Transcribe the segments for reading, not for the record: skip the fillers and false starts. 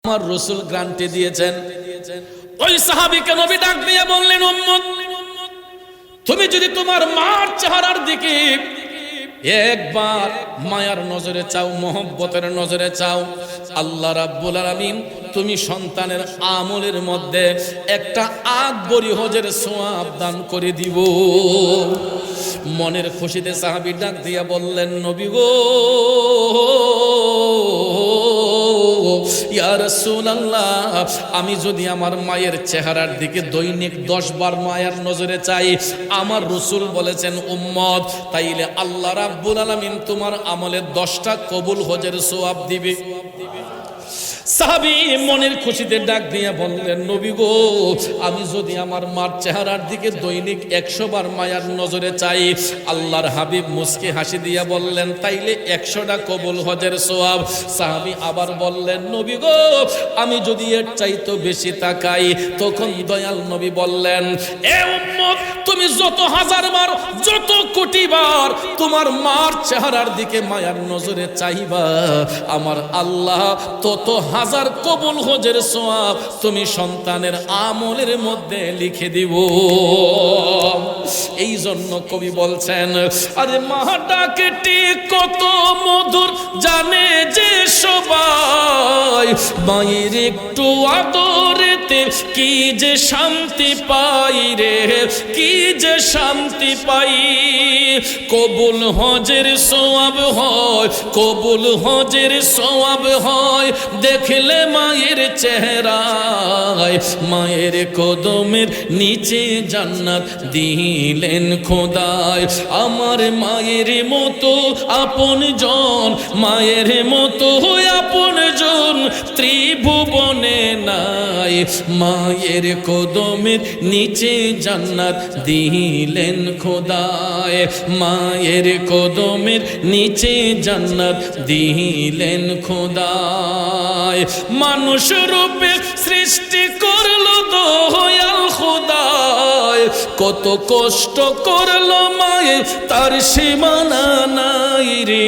আমার রাসূল গ্যারান্টি দিয়েছেন। ওই সাহাবীকে নবী ডাক দিয়ে বললেন, উম্মত, তুমি যদি তোমার মার চেহারার দিকে একবার মায়ার নজরে চাও, মহব্বতের নজরে চাও, আল্লাহ রাব্বুল আলামিন তুমি সন্তানের আমলের মধ্যে একটা আকবরী হজের সওয়াব দান করে দিব। মনের খুশিতে সাহাবী ডাক দিয়া বললেন, নবী গো, ইয়া রাসূলুল্লাহ, আমি যদি আমার মায়ের চেহারার দিকে দৈনিক 10 বার মায়ার নজরে চাই, আমার রাসূল বলেছেন উম্মত, তাইলে আল্লাহ রাব্বুল আলামিন তোমার আমলের 10টা কবুল হজের সওয়াব দিবে। সাহাবী মনের খুশিতে ডাক দিয়ে বললেন, নবী গো, আমি যদি আমার মার চেহারার দিকে দৈনিক 100 বার মায়ার নজরে চাই, আল্লাহর হাবিব মুস্কি হাসি দিয়া বললেন, তাইলে 100টা কবুল হজের সওয়াব। সাহাবী আবার বললেন, নবী গো, আমি যদি এর চাইতো বেশি তাকাই, তখন দয়াল নবী বললেন, এ উম্মত, তুমি যত হাজার বার, যত কোটি বার তোমার মার চেহারার দিকে মায়ার নজরে চাইবা, আমার আল্লাহ তত হাজার কবুল হজের সওয়াব তুমি সন্তানের আমলের মধ্যে লিখে দিব। এই জন্য কবি বলছেন, আরে মা ডাকটি কত মধুর জানে যে সবাই, মায়ের একটু আদরেতে কি যে শান্তি পাই রে, কি যে শান্তি পাই। কবুল হজের সওয়াব হয়, কবুল হজের সওয়াব হয় দেখলে মায়ের চেহারায়, মায়ের কদমের নিচে জান্নাত দিলেন খোদায়। আমার মায়ের মতো আপনজন, মায়ের মতো আপনজন ত্রিভুবনে নাই, মায়ের কদমের নিচে জান্নাত দিলেন খোদায়, মায়ের কদমের নিচে জান্নাত দিলেন খোদায়। মানুষ রূপে সৃষ্টি করলো দয়াল খোদায়, কত কষ্ট করলো মায়ে তার সীমানা নাই রে,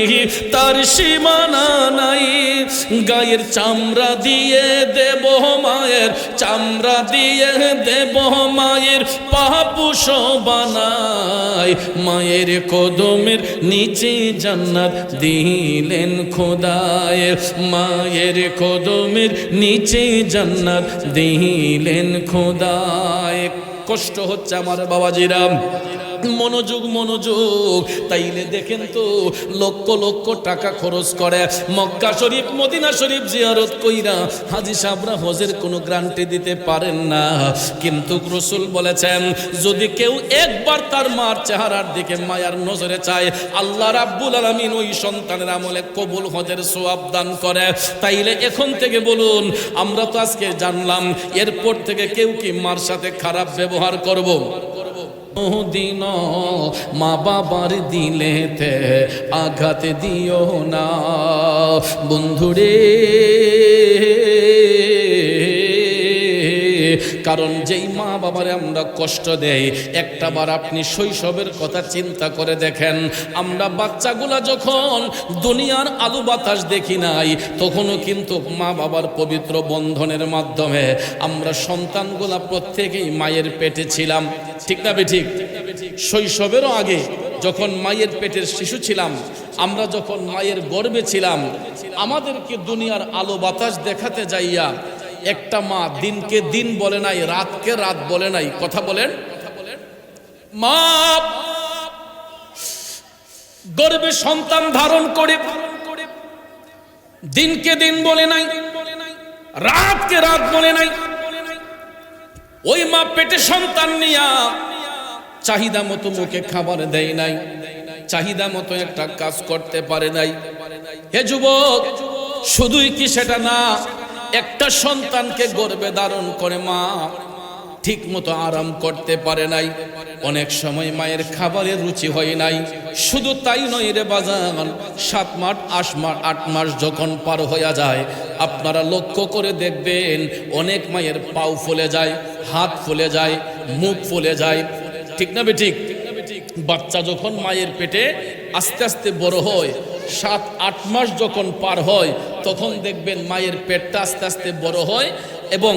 তার সীমানা নাই। গায়ের চামড়া দিয়ে দেব মায়ের, চামড়া দিয়ে দেব মায়ের পাপুষ বানায়, মায়ের কদমের নিচে জান্নাত দিলেন খোদায়, মায়ের কদমের নিচে জান্নাত দিলেন খোদায়। কষ্ট হচ্ছে আমার বাবাজিরা, মনোযোগ মনোযোগ। তাইলে দেখেন তো, লক্ষ লক্ষ টাকা খরচ করে মক্কা শরীফ, মদিনা শরীফ জিয়ারত কইরা হাজী সাহেবরা হজের কোনো গ্যারান্টি দিতে পারেন না। কিন্তু রাসূল বলেছেন, যদি কেউ একবার তার মার চেহারার দিকে মায়ার নজরে চায়, আল্লাহ রাব্বুল আলামিন ওই সন্তানের আমলে কবুল হজের সওয়াব দান করে। তাইলে এখন থেকে বলুন, আমরা তো আজকে জানলাম, এরপর থেকে কেউ কি মার সাথে খারাপ ব্যবহার করব? দিন মা বাবার দিলেতে আঘাত দিও না বন্ধুরে, কারণ যেই মা বাবারে আমরা কষ্ট দেই, একটাবার আপনি শৈশবের কথা চিন্তা করে দেখেন, আমরা বাচ্চাগুলা যখন দুনিয়ার আলো বাতাস দেখি নাই, তখনও কিন্তু মা বাবার পবিত্র বন্ধনের মাধ্যমে আমরা সন্তানগুলা প্রত্যেকেই মায়ের পেটে ছিলাম, ঠিক না বেঠিক? শৈশবেরও আগে যখন মায়ের পেটের শিশু ছিলাম, আমরা যখন মায়ের গর্ভে ছিলাম, আমাদেরকে দুনিয়ার আলো বাতাস দেখাতে যাইয়া একটা মা দিনকে দিন বলে নাই, রাতকে রাত বলে নাই। কথা বলেন, মা গর্ভে সন্তান ধারণ করে দিনকে দিন বলে নাই, রাতকে রাত বলে নাই। ওই মা পেটে সন্তান নিয়া চাহিদা মতো মুখে খাবার দেয় নাই, চাহিদা মতো একটা কাজ করতে পারে নাই। হে যুবক, শুধুই কি সেটা না, একটা সন্তানকে গর্ভে ধারণ করে মা ঠিক মতো আরাম করতে পারে নাই, অনেক সময় মায়ের খাবারের রুচি হয় নাই। শুধু তাই নয় রে বাজান, 7 মাস 8 মাস যখন পার হয়ে যায়, আপনারা লক্ষ্য করে দেখবেন অনেক মায়ের পাও ফুলে যায়, হাত ফুলে যায়, মুখ ফুলে যায়, ঠিক না বেঠিক? বাচ্চা যখন মায়ের পেটে আস্তে আস্তে বড় হয়, 7-8 মাস যখন পার হয় তখন দেখবেন মায়ের পেটটা আস্তে আস্তে বড় হয় এবং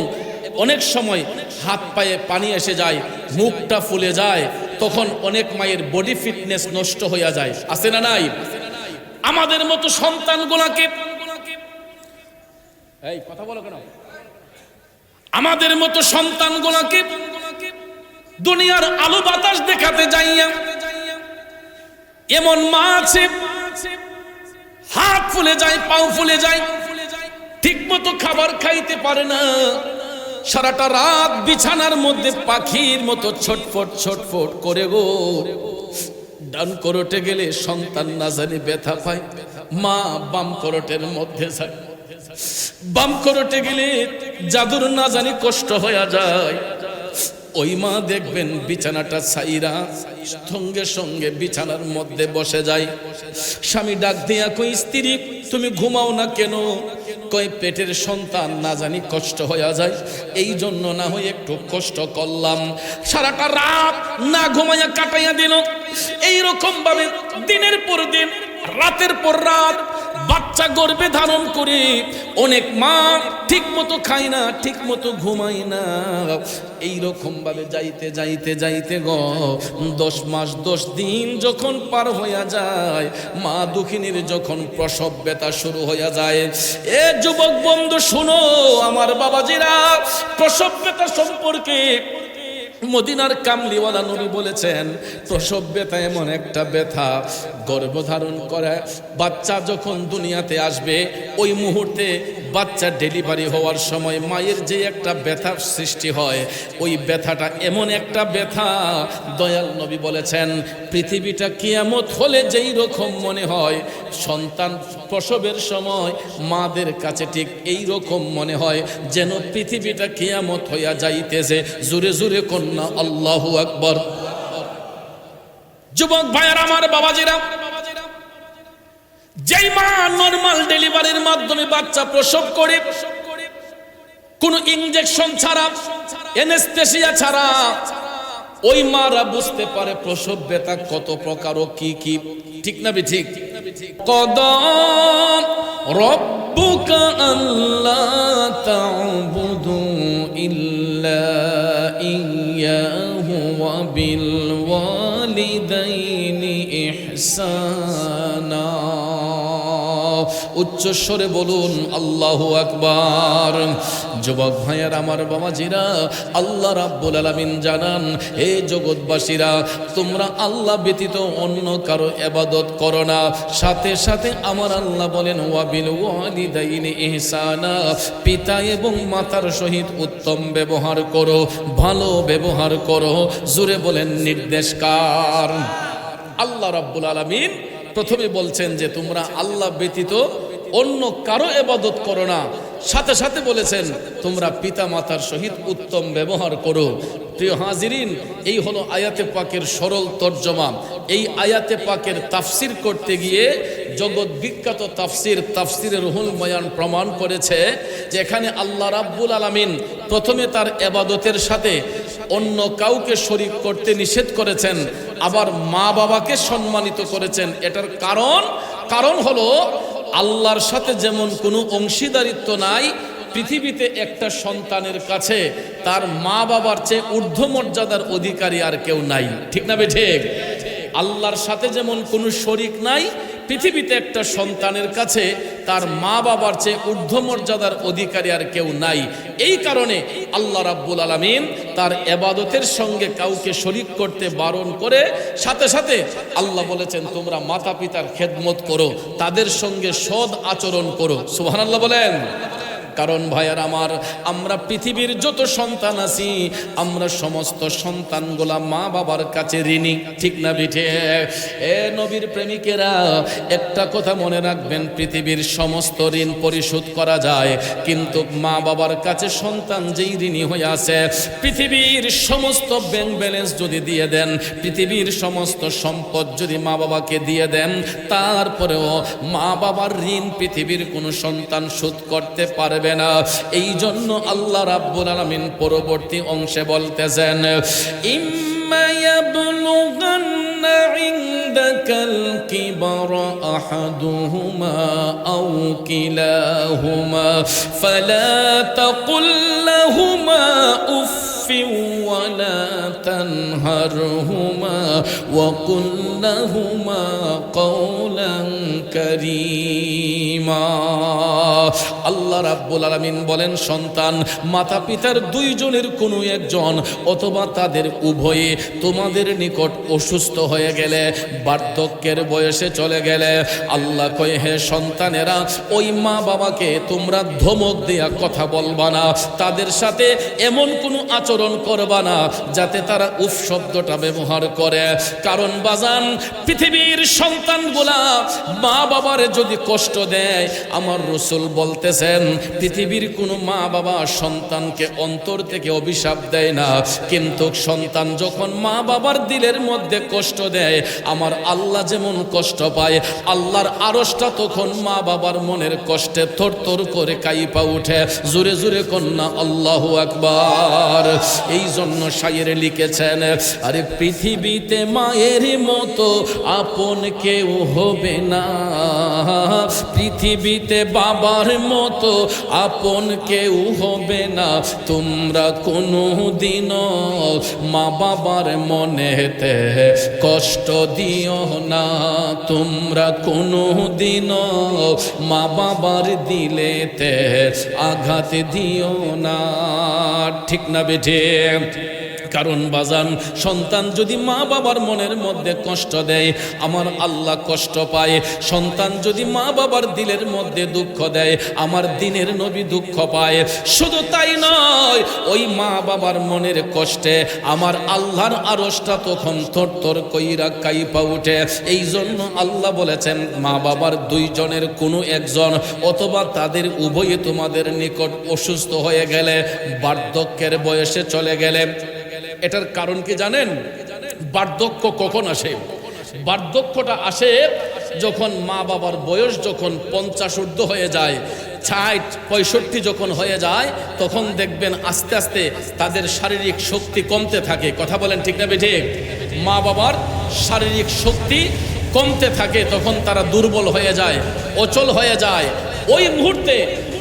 অনেক সময় হাত পায়ে পানি এসে যায়, মুখটা ফুলে যায়, তখন অনেক মায়ের বডি ফিটনেস নষ্ট হয়ে যায়। আছে না নাই? আমাদের মতো সন্তানগুলোকে, এই কথা বলো কেন, আমাদের মতো সন্তানগুলোকে দুনিয়ার আলো বাতাস দেখাতে যাইয়া এমন মা আছে হাত ফুলে যায়, পাও ফুলে যায়, ঠিক মতো খাবার খাইতে পারে না, সারাটা রাত বিছানার মধ্যে পাখির মতো ছটফট ছটফট করে গো। ডান করোটে গেলে সন্তান না জানি ব্যথা পায়, মা বাম করোটের মধ্যে যায়, বাম করোটে গেলে জাদুর না জানি কষ্ট হয়ে যায়। ওই মা দেখবেন বিছানাটা ছাইরা সঙ্গে সঙ্গে বিছানার মধ্যে বসে যায়। স্বামী ডাক দিয়া কই, স্ত্রী তুমি ঘুমাও না কেন? কই পেটের সন্তান না জানি কষ্ট হয়ে যায়, এই জন্য না হয় একটু কষ্ট করলাম। সারাটা রাত না ঘুমাইয়া কাটাইয়া দিল। এইরকম ভাবে দিনের পর দিন, রাতের পর রাত বাচ্চা গর্ভে ধারণ করে অনেক মা ঠিক মতো খায় না, ঠিক মতো ঘুমায় না। এইরকম ভাবে যাইতে যাইতে যাইতে গো 10 মাস 10 দিন যখন পার হইয়া যায়, মা দুঃখিনীর যখন প্রসব ব্যথা শুরু হইয়া যায়, এ যুবক বন্ধু শুনো আমার বাবাজিরা, প্রসব ব্যথা সম্পর্কে মদিনার কামলিওয়ালা নবী বলেছেন, প্রসব ব্যথা এমন একটা ব্যথা, গর্ভধারণ করে বাচ্চা যখন দুনিয়াতে আসবে ওই মুহূর্তে বাচ্চা ডেলিভারি হওয়ার সময় মায়ের যে একটা ব্যথার সৃষ্টি হয়, ওই ব্যথাটা এমন একটা ব্যথা, দয়াল নবী বলেছেন পৃথিবীটা কিয়ামত হলে যেই রকম মনে হয়, সন্তান প্রসবের সময় মাদের কাছে ঠিক এই রকম মনে হয় যেন পৃথিবীটা কিয়ামত হইয়া যাইতেছে। জোরে জোরে কন্যা আল্লাহু আকবার। যুবক ভাইয়ার আমার বাবাজিরা, যেই মা নরমাল ডেলিভারির মাধ্যমে বাচ্চা প্রসব করে, কোনো ইনজেকশন ছাড়া, অ্যানেস্থেসিয়া ছাড়া, ওই মারা বুঝতে পারে প্রসব ব্যথা কত প্রকার ও কি কি। ঠিক না ঠিক? কদম রব্বুকা আল্লা তা'বুদু ইল্লা ইয়্যাহু ওয়া বিল ওয়ালিদাইনি ইহসানা। উচ্চ স্বরে বলুন আল্লাহু আকবার। যুবক ভাইয়ার আমার বাবাজিরা, আল্লাহ রাব্বুল আলামিন জানান, হে জগৎবাসীরা, তোমরা আল্লাহ ব্যতীত অন্য কারো ইবাদত করো না। সাথে সাথে আমার আল্লাহ বলেন, ওয়া বিল ওয়ালিদাইনি ইহসানা, পিতা এবং মাতার সহিত উত্তম ব্যবহার করো, ভালো ব্যবহার করো। জোরে বলেন নির্দেশ কার? আল্লাহ রাব্বুল আলামিন প্রথমে বলছেন যে তোমরা আল্লাহ ব্যতীত অন্য কারো ইবাদত করো না, সাথে সাথে বলেছেন তোমরা পিতা মাতার সহিত উত্তম ব্যবহার করো। প্রিয় হাজিরিন, এই হলো আয়াতে পাকের সরল তর্জমা। এই আয়াতে পাকের তাফসির করতে গিয়ে জগৎ বিখ্যাত তাফসিরে রুহুল বয়ান প্রমাণ করেছে যে এখানে আল্লাহ রাব্বুল আলামিন প্রথমে তার ইবাদতের সাথে অন্য কাউকে শরীক করতে নিষেধ করেছেন, আবার মা বাবাকে সম্মানিত করেছেন। এটার কারণ হলো আল্লাহর সাথে যেমন কোনো অংশীদারিত্ব নাই, পৃথিবীতে একটা সন্তানের কাছে তার মা বাবার চেয়ে ঊর্ধ্ব মর্যাদার অধিকারী আর কেউ নাই। ঠিক না ঠিক? আল্লাহর সাথে যেমন কোনো শরীক নাই, পৃথিবীতে একটা সন্তানের কাছে তার মা বাবার চেয়ে ঊর্ধ্ব মর্যাদার অধিকারী আর কেউ নাই। এই কারণে আল্লাহ রাব্বুল আলামিন তার ইবাদতের সঙ্গে কাউকে শরীক করতে বারণ করে সাথে সাথে আল্লাহ বলেছেন তোমরা মাতা পিতার খেদমত করো, তাদের সঙ্গে সৎ আচরণ করো। সুবহানাল্লাহ বলেন। কারণ ভাইয়ার আমার, আমরা পৃথিবীর যত সন্তান আছি, আমরা সমস্ত সন্তানগুলা মা বাবার কাছে ঋণী। ঠিক না বিঠে? এ নবীর প্রেমিকেরা, একটা কথা মনে রাখবেন, পৃথিবীর সমস্ত ঋণ পরিশোধ করা যায়, কিন্তু মা বাবার কাছে সন্তান যেই ঋণী হয়ে আছে, পৃথিবীর সমস্ত ব্যাংক ব্যালেন্স যদি দিয়ে দেন, পৃথিবীর সমস্ত সম্পদ যদি মা বাবাকে দিয়ে দেন, তারপরেও মা বাবার ঋণ পৃথিবীর কোনো সন্তান শোধ করতে পারবে না। এই জন্য আল্লাহ রাব্বুল আলামিন পরবর্তী অংশে বলতেছেন, ইম্মা ইয়াবলুগান্না عندك الكبر أحدهما أو كلاهما فلا تقل لهما أف ولا تنهرهما وقل لهما قولا كريما আল্লাহ রাব্বুল আলামিন বলেন, সন্তান মাতা পিতার দুইজনের কোনো একজন অথবা তাদের উভয়ে তোমাদের নিকট অসুস্থ হয়ে গেলে, বার্ধক্যের বয়সে চলে গেলে, আল্লাহ কয় হে সন্তানেরা, ওই মা বাবাকে তোমরা ধমক দেয়া কথা বলবা না, তাদের সাথে এমন কোনো আচরণ করবা না যাতে তারা উফ শব্দটা ব্যবহার করে। কারণ বাজান, পৃথিবীর সন্তানগুলা মা বাবার যদি কষ্ট দেয়, আমার রাসূল বলতেছেন পৃথিবীর কোনো মা বাবা সন্তানকে অন্তর থেকে অভিশাপ দেয় না, কিন্তু সন্তান যখন মা বাবার দিলের মধ্যে কষ্ট দেয়, আমার আল্লাহ যেমন কষ্ট পায়, আল্লাহর আরশটা তখন মা বাবার মনের কষ্টে থরথর করে কাঁইপা উঠে। জোরে জোরে কন্যা আল্লাহু আকবার। এই জন্য শায়েরে লিখেছেন, আরে পৃথিবীতে মায়ের মতো আপন কেউ হবে না, পৃথিবীতে বাবার মতো আপন কেউ হবে না, তোমরা কোনো দিনও মা বাবার মনেতে কষ্ট দিও না, তোমরা কোনো দিনও মা বাবার দিলেতে আঘাত দিও না। ঠিক না বেঠে? কারণ বাজান, সন্তান যদি মা বাবার মনের মধ্যে কষ্ট দেয়, আমার আল্লাহ কষ্ট পায়। সন্তান যদি মা বাবার দিলের মধ্যে দুঃখ দেয়, আমার দিনের নবী দুঃখ পায়। শুধু তাই নয়, ওই মা বাবার মনের কষ্টে আমার আল্লাহর আরশটা তখন থরথর কইরা কাঁইপা উঠে। এই জন্য আল্লাহ বলেছেন, মা বাবার দুইজনের কোনো একজন অথবা তাদের উভয়ে তোমাদের নিকট অসুস্থ হয়ে গেলে, বার্ধক্যের বয়সে চলে গেলে। এটার কারণ কি জানেন? বার্ধক্য কখন আসে? বার্ধক্যটা আসে যখন মা বাবার বয়স যখন 50 ঊর্ধ্ব হয়ে যায়, 60-65 যখন হয়ে যায়, তখন দেখবেন আস্তে আস্তে তাদের শারীরিক শক্তি কমতে থাকে। কথা বলেন ঠিক না বেঠিক? মা বাবার শারীরিক শক্তি কমতে থাকে, তখন তারা দুর্বল হয়ে যায়, অচল হয়ে যায়। ওই মুহূর্তে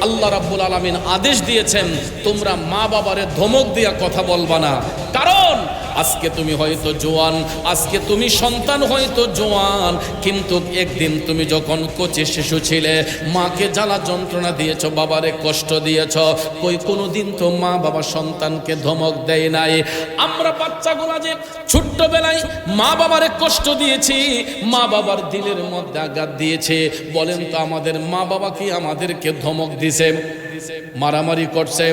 আল্লাহ রাব্বুল আলামিন আদেশ দিয়েছেন, তোমরা মা বাবারে ধমক দিয়া কথা বলবা না। কারণ আজকে তুমি হয়তো জোয়ান, আজকে তুমি সন্তান হয়তো জোয়ান, কিন্তু একদিন তুমি যখন কচি শিশু ছিলে, মাকে জ্বালা যন্ত্রণা দিয়েছ, বাবারে কষ্ট দিয়েছ, কই কোনোদিন তো মা বাবা সন্তানকে ধমক দেয় নাই। আমরা বাচ্চাগুলা যে ছোট্টবেলায় মা বাবারে কষ্ট দিয়েছি, মা বাবার দিলের মধ্যে আঘাত দিয়েছে, বলেন তো আমাদের মা বাবা কি আমাদেরকে ধমক দিছে, মারামারি করছে?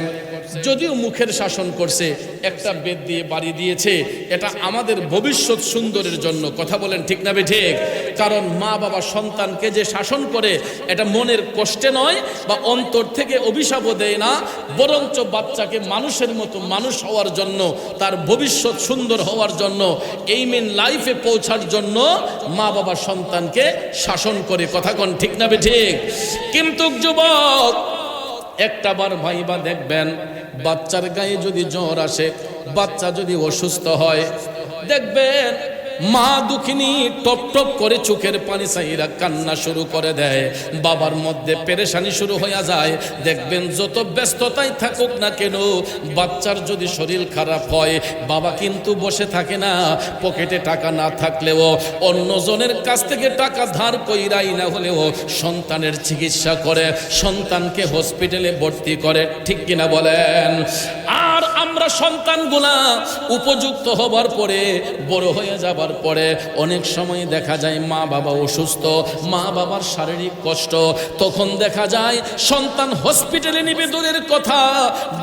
যদিও মুখের শাসন করছে, একটা বেদ দিয়ে বাড়ি দিয়েছে, এটা আমাদের ভবিষ্যৎ সুন্দরের জন্য। কথা বলেন ঠিক না বেঠিক? কারণ মা বাবা সন্তানকে যে শাসন করে, এটা মনের কষ্টে নয় বা অন্তর থেকে অভিশাপও দেয় না, বরঞ্চ বাচ্চাকে মানুষের মতো মানুষ হওয়ার জন্য, তার ভবিষ্যৎ সুন্দর হওয়ার জন্য, এই মেন লাইফে পৌঁছার জন্য মা বাবা সন্তানকে শাসন করে। কথা কোন ঠিক না বেঠিক? কিন্তু যুবক, একটা বার ভাইবা দেখবেন, বাচ্চার গায়ে যদি জ্বর আসে, বাচ্চা যদি অসুস্থ হয়, দেখবেন মা দুঃখিনী টপ টপ করে চোখের পানি চাইরা কান্না শুরু করে দেয়, বাবার মধ্যে পেরেশানি শুরু হয়ে যায়। দেখবেন যত ব্যস্ততায় থাকুক না কেন, বাচ্চার যদি শরীর খারাপ হয়, বাবা কিন্তু বসে থাকে না, পকেটে টাকা না থাকলেও অন্যজনের কাছ থেকে টাকা ধার কইরাই না হলেও সন্তানের চিকিৎসা করে, সন্তানকে হসপিটালে ভর্তি করে। ঠিক কিনা বলেন? আর আমরা সন্তানগুলা উপযুক্ত হবার পরে, বড় হয়ে যাবার পরে, অনেক সময় দেখা যায় মা বাবা অসুস্থ, মা বাবার শারীরিক কষ্ট, তখন দেখা যায় সন্তান হসপিটালে নিবে দূরের কথা,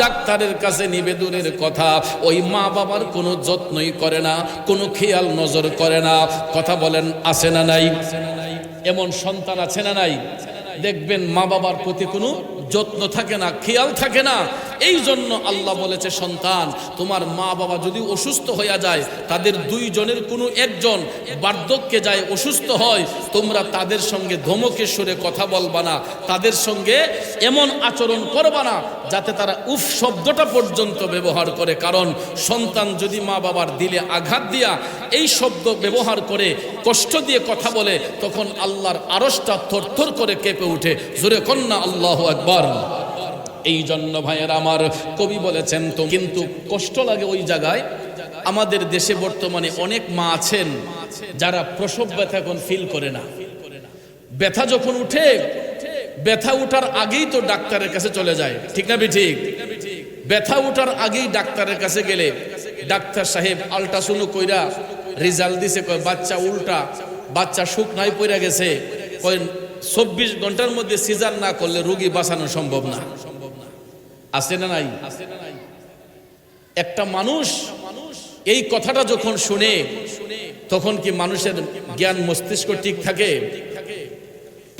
ডাক্তারের কাছে নিবে দূরের কথা, ওই মা বাবার কোনো যত্নই করে না, কোনো খেয়াল নজর করে না। কথা বলেন আছে না নাই? এমন সন্তান আছে না নাই? দেখবেন মা বাবার প্রতি কোনো যত্ন থাকে না, খেয়াল থাকে না, এই জন্য আল্লাহ বলেছে, সন্তান তোমার মা বাবা যদি অসুস্থ হয়ে যায়, তাদের দুইজনের কোনো একজন বার্ধক্যে যায়, অসুস্থ হয়, তোমরা তাদের সঙ্গে ধমকে সুরে কথা বলবা না, তাদের সঙ্গে এমন আচরণ করবা না যাতে তারা উফ শব্দটা পর্যন্ত ব্যবহার করে। কারণ সন্তান যদি মা বাবার দিলে আঘাত দিয়া এই শব্দ ব্যবহার করে কষ্ট দিয়ে কথা বলে, তখন আল্লাহর আরশটা থরথর করে কেঁপে উঠে। জোরে কন্যা আল্লাহু আকবার। এই জন্য ভাইয়েরা আমার, কবি বলেছেন তো, কিন্তু কষ্ট লাগে ওই জায়গায়। আমাদের দেশে বর্তমানে অনেক মা আছেন যারা প্রসব ব্যথা এখন ফিল করে না। ব্যথা যখন উঠে, ব্যথা উঠার আগেই তো ডাক্তারের কাছে চলে যায়, ঠিক না ঠিক? ব্যথা উঠার আগেই ডাক্তারের কাছে গেলে ডাক্তার সাহেব আল্ট্রাসাউন্ড কইরা রেজাল্ট দিছে, কয় বাচ্চা উল্টা, বাচ্চা শুকনায় পড়ে গেছে, কয় 24 ঘন্টার মধ্যে সিজার না করলে রোগী বাঁচানো সম্ভব না। আছে না নাই? একটা মানুষ এই কথাটা যখন শুনে, তখন কি মানুষের জ্ঞান মস্তিষ্ক ঠিক থাকে?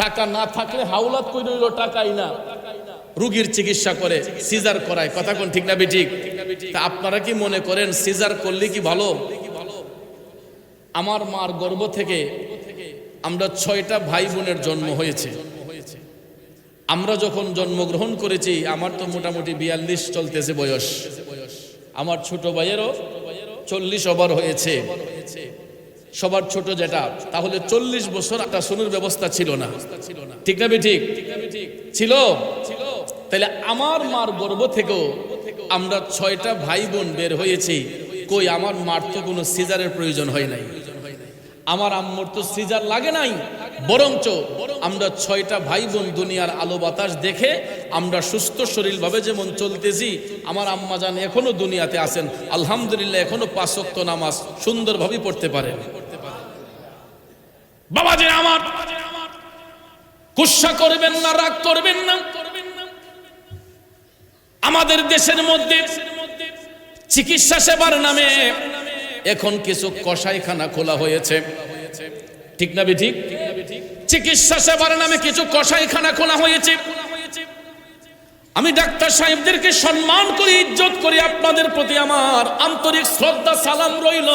টাকা না থাকলে হাওলাত কইরা হইলো টাকাই না, রোগীর চিকিৎসা করে, সিজার করায়। কথা কোন ঠিক না বেঠিক? তা আপনারা কি মনে করেন সিজার করলে কি ভালো? আমার মার গর্ভ থেকে আমরা 6টা ভাই বোনের জন্ম হয়েছে। আমরা যখন জন্মগ্রহণ করেছি, আমার তো মোটামুটি 42 চলতেছে বয়স, আমার ছোট ভাইয়েরও 40 ওভার হয়েছে, সবার ছোট যেটা। তাহলে 40 বছর একটা শুনুর ব্যবস্থা ছিল না, ঠিক না বেঠিক? ছিল। তাহলে আমার মার গর্ভ থেকেও আমরা 6টা ভাই বোন বের হয়েছি। কই আমার মার তো কোনো সিজারের প্রয়োজন হয় নাই, আমার আম্মুর তো সিজার লাগে নাই, বরঞ্চ আমরা 6টা ভাই বোন দুনিয়ার আলো বাতাস দেখে আমরা সুস্থ শরীরভাবে যেমন চলতেছি, আমার আম্মা জান এখনো দুনিয়াতে আছেন, আলহামদুলিল্লাহ, এখনো 5 ওয়াক্ত নামাজ সুন্দরভাবে পড়তে পারেন। বাবাজি আমার, গুসা করবেন না, রাগ করবেন না। আমাদের দেশের মধ্যে চিকিৎসা সেবার নামে এখন কিছু কসাইখানা খোলা হয়েছে, ঠিক না ঠিক? চিকিৎসা সেবার নামে কিছু কসাইখানা খোলা হয়েছে। আমি ডাক্তার সাহেবদেরকে সম্মান করি, ইজ্জত করি, আপনাদের প্রতি আমার আন্তরিক শ্রদ্ধা সালাম রইল।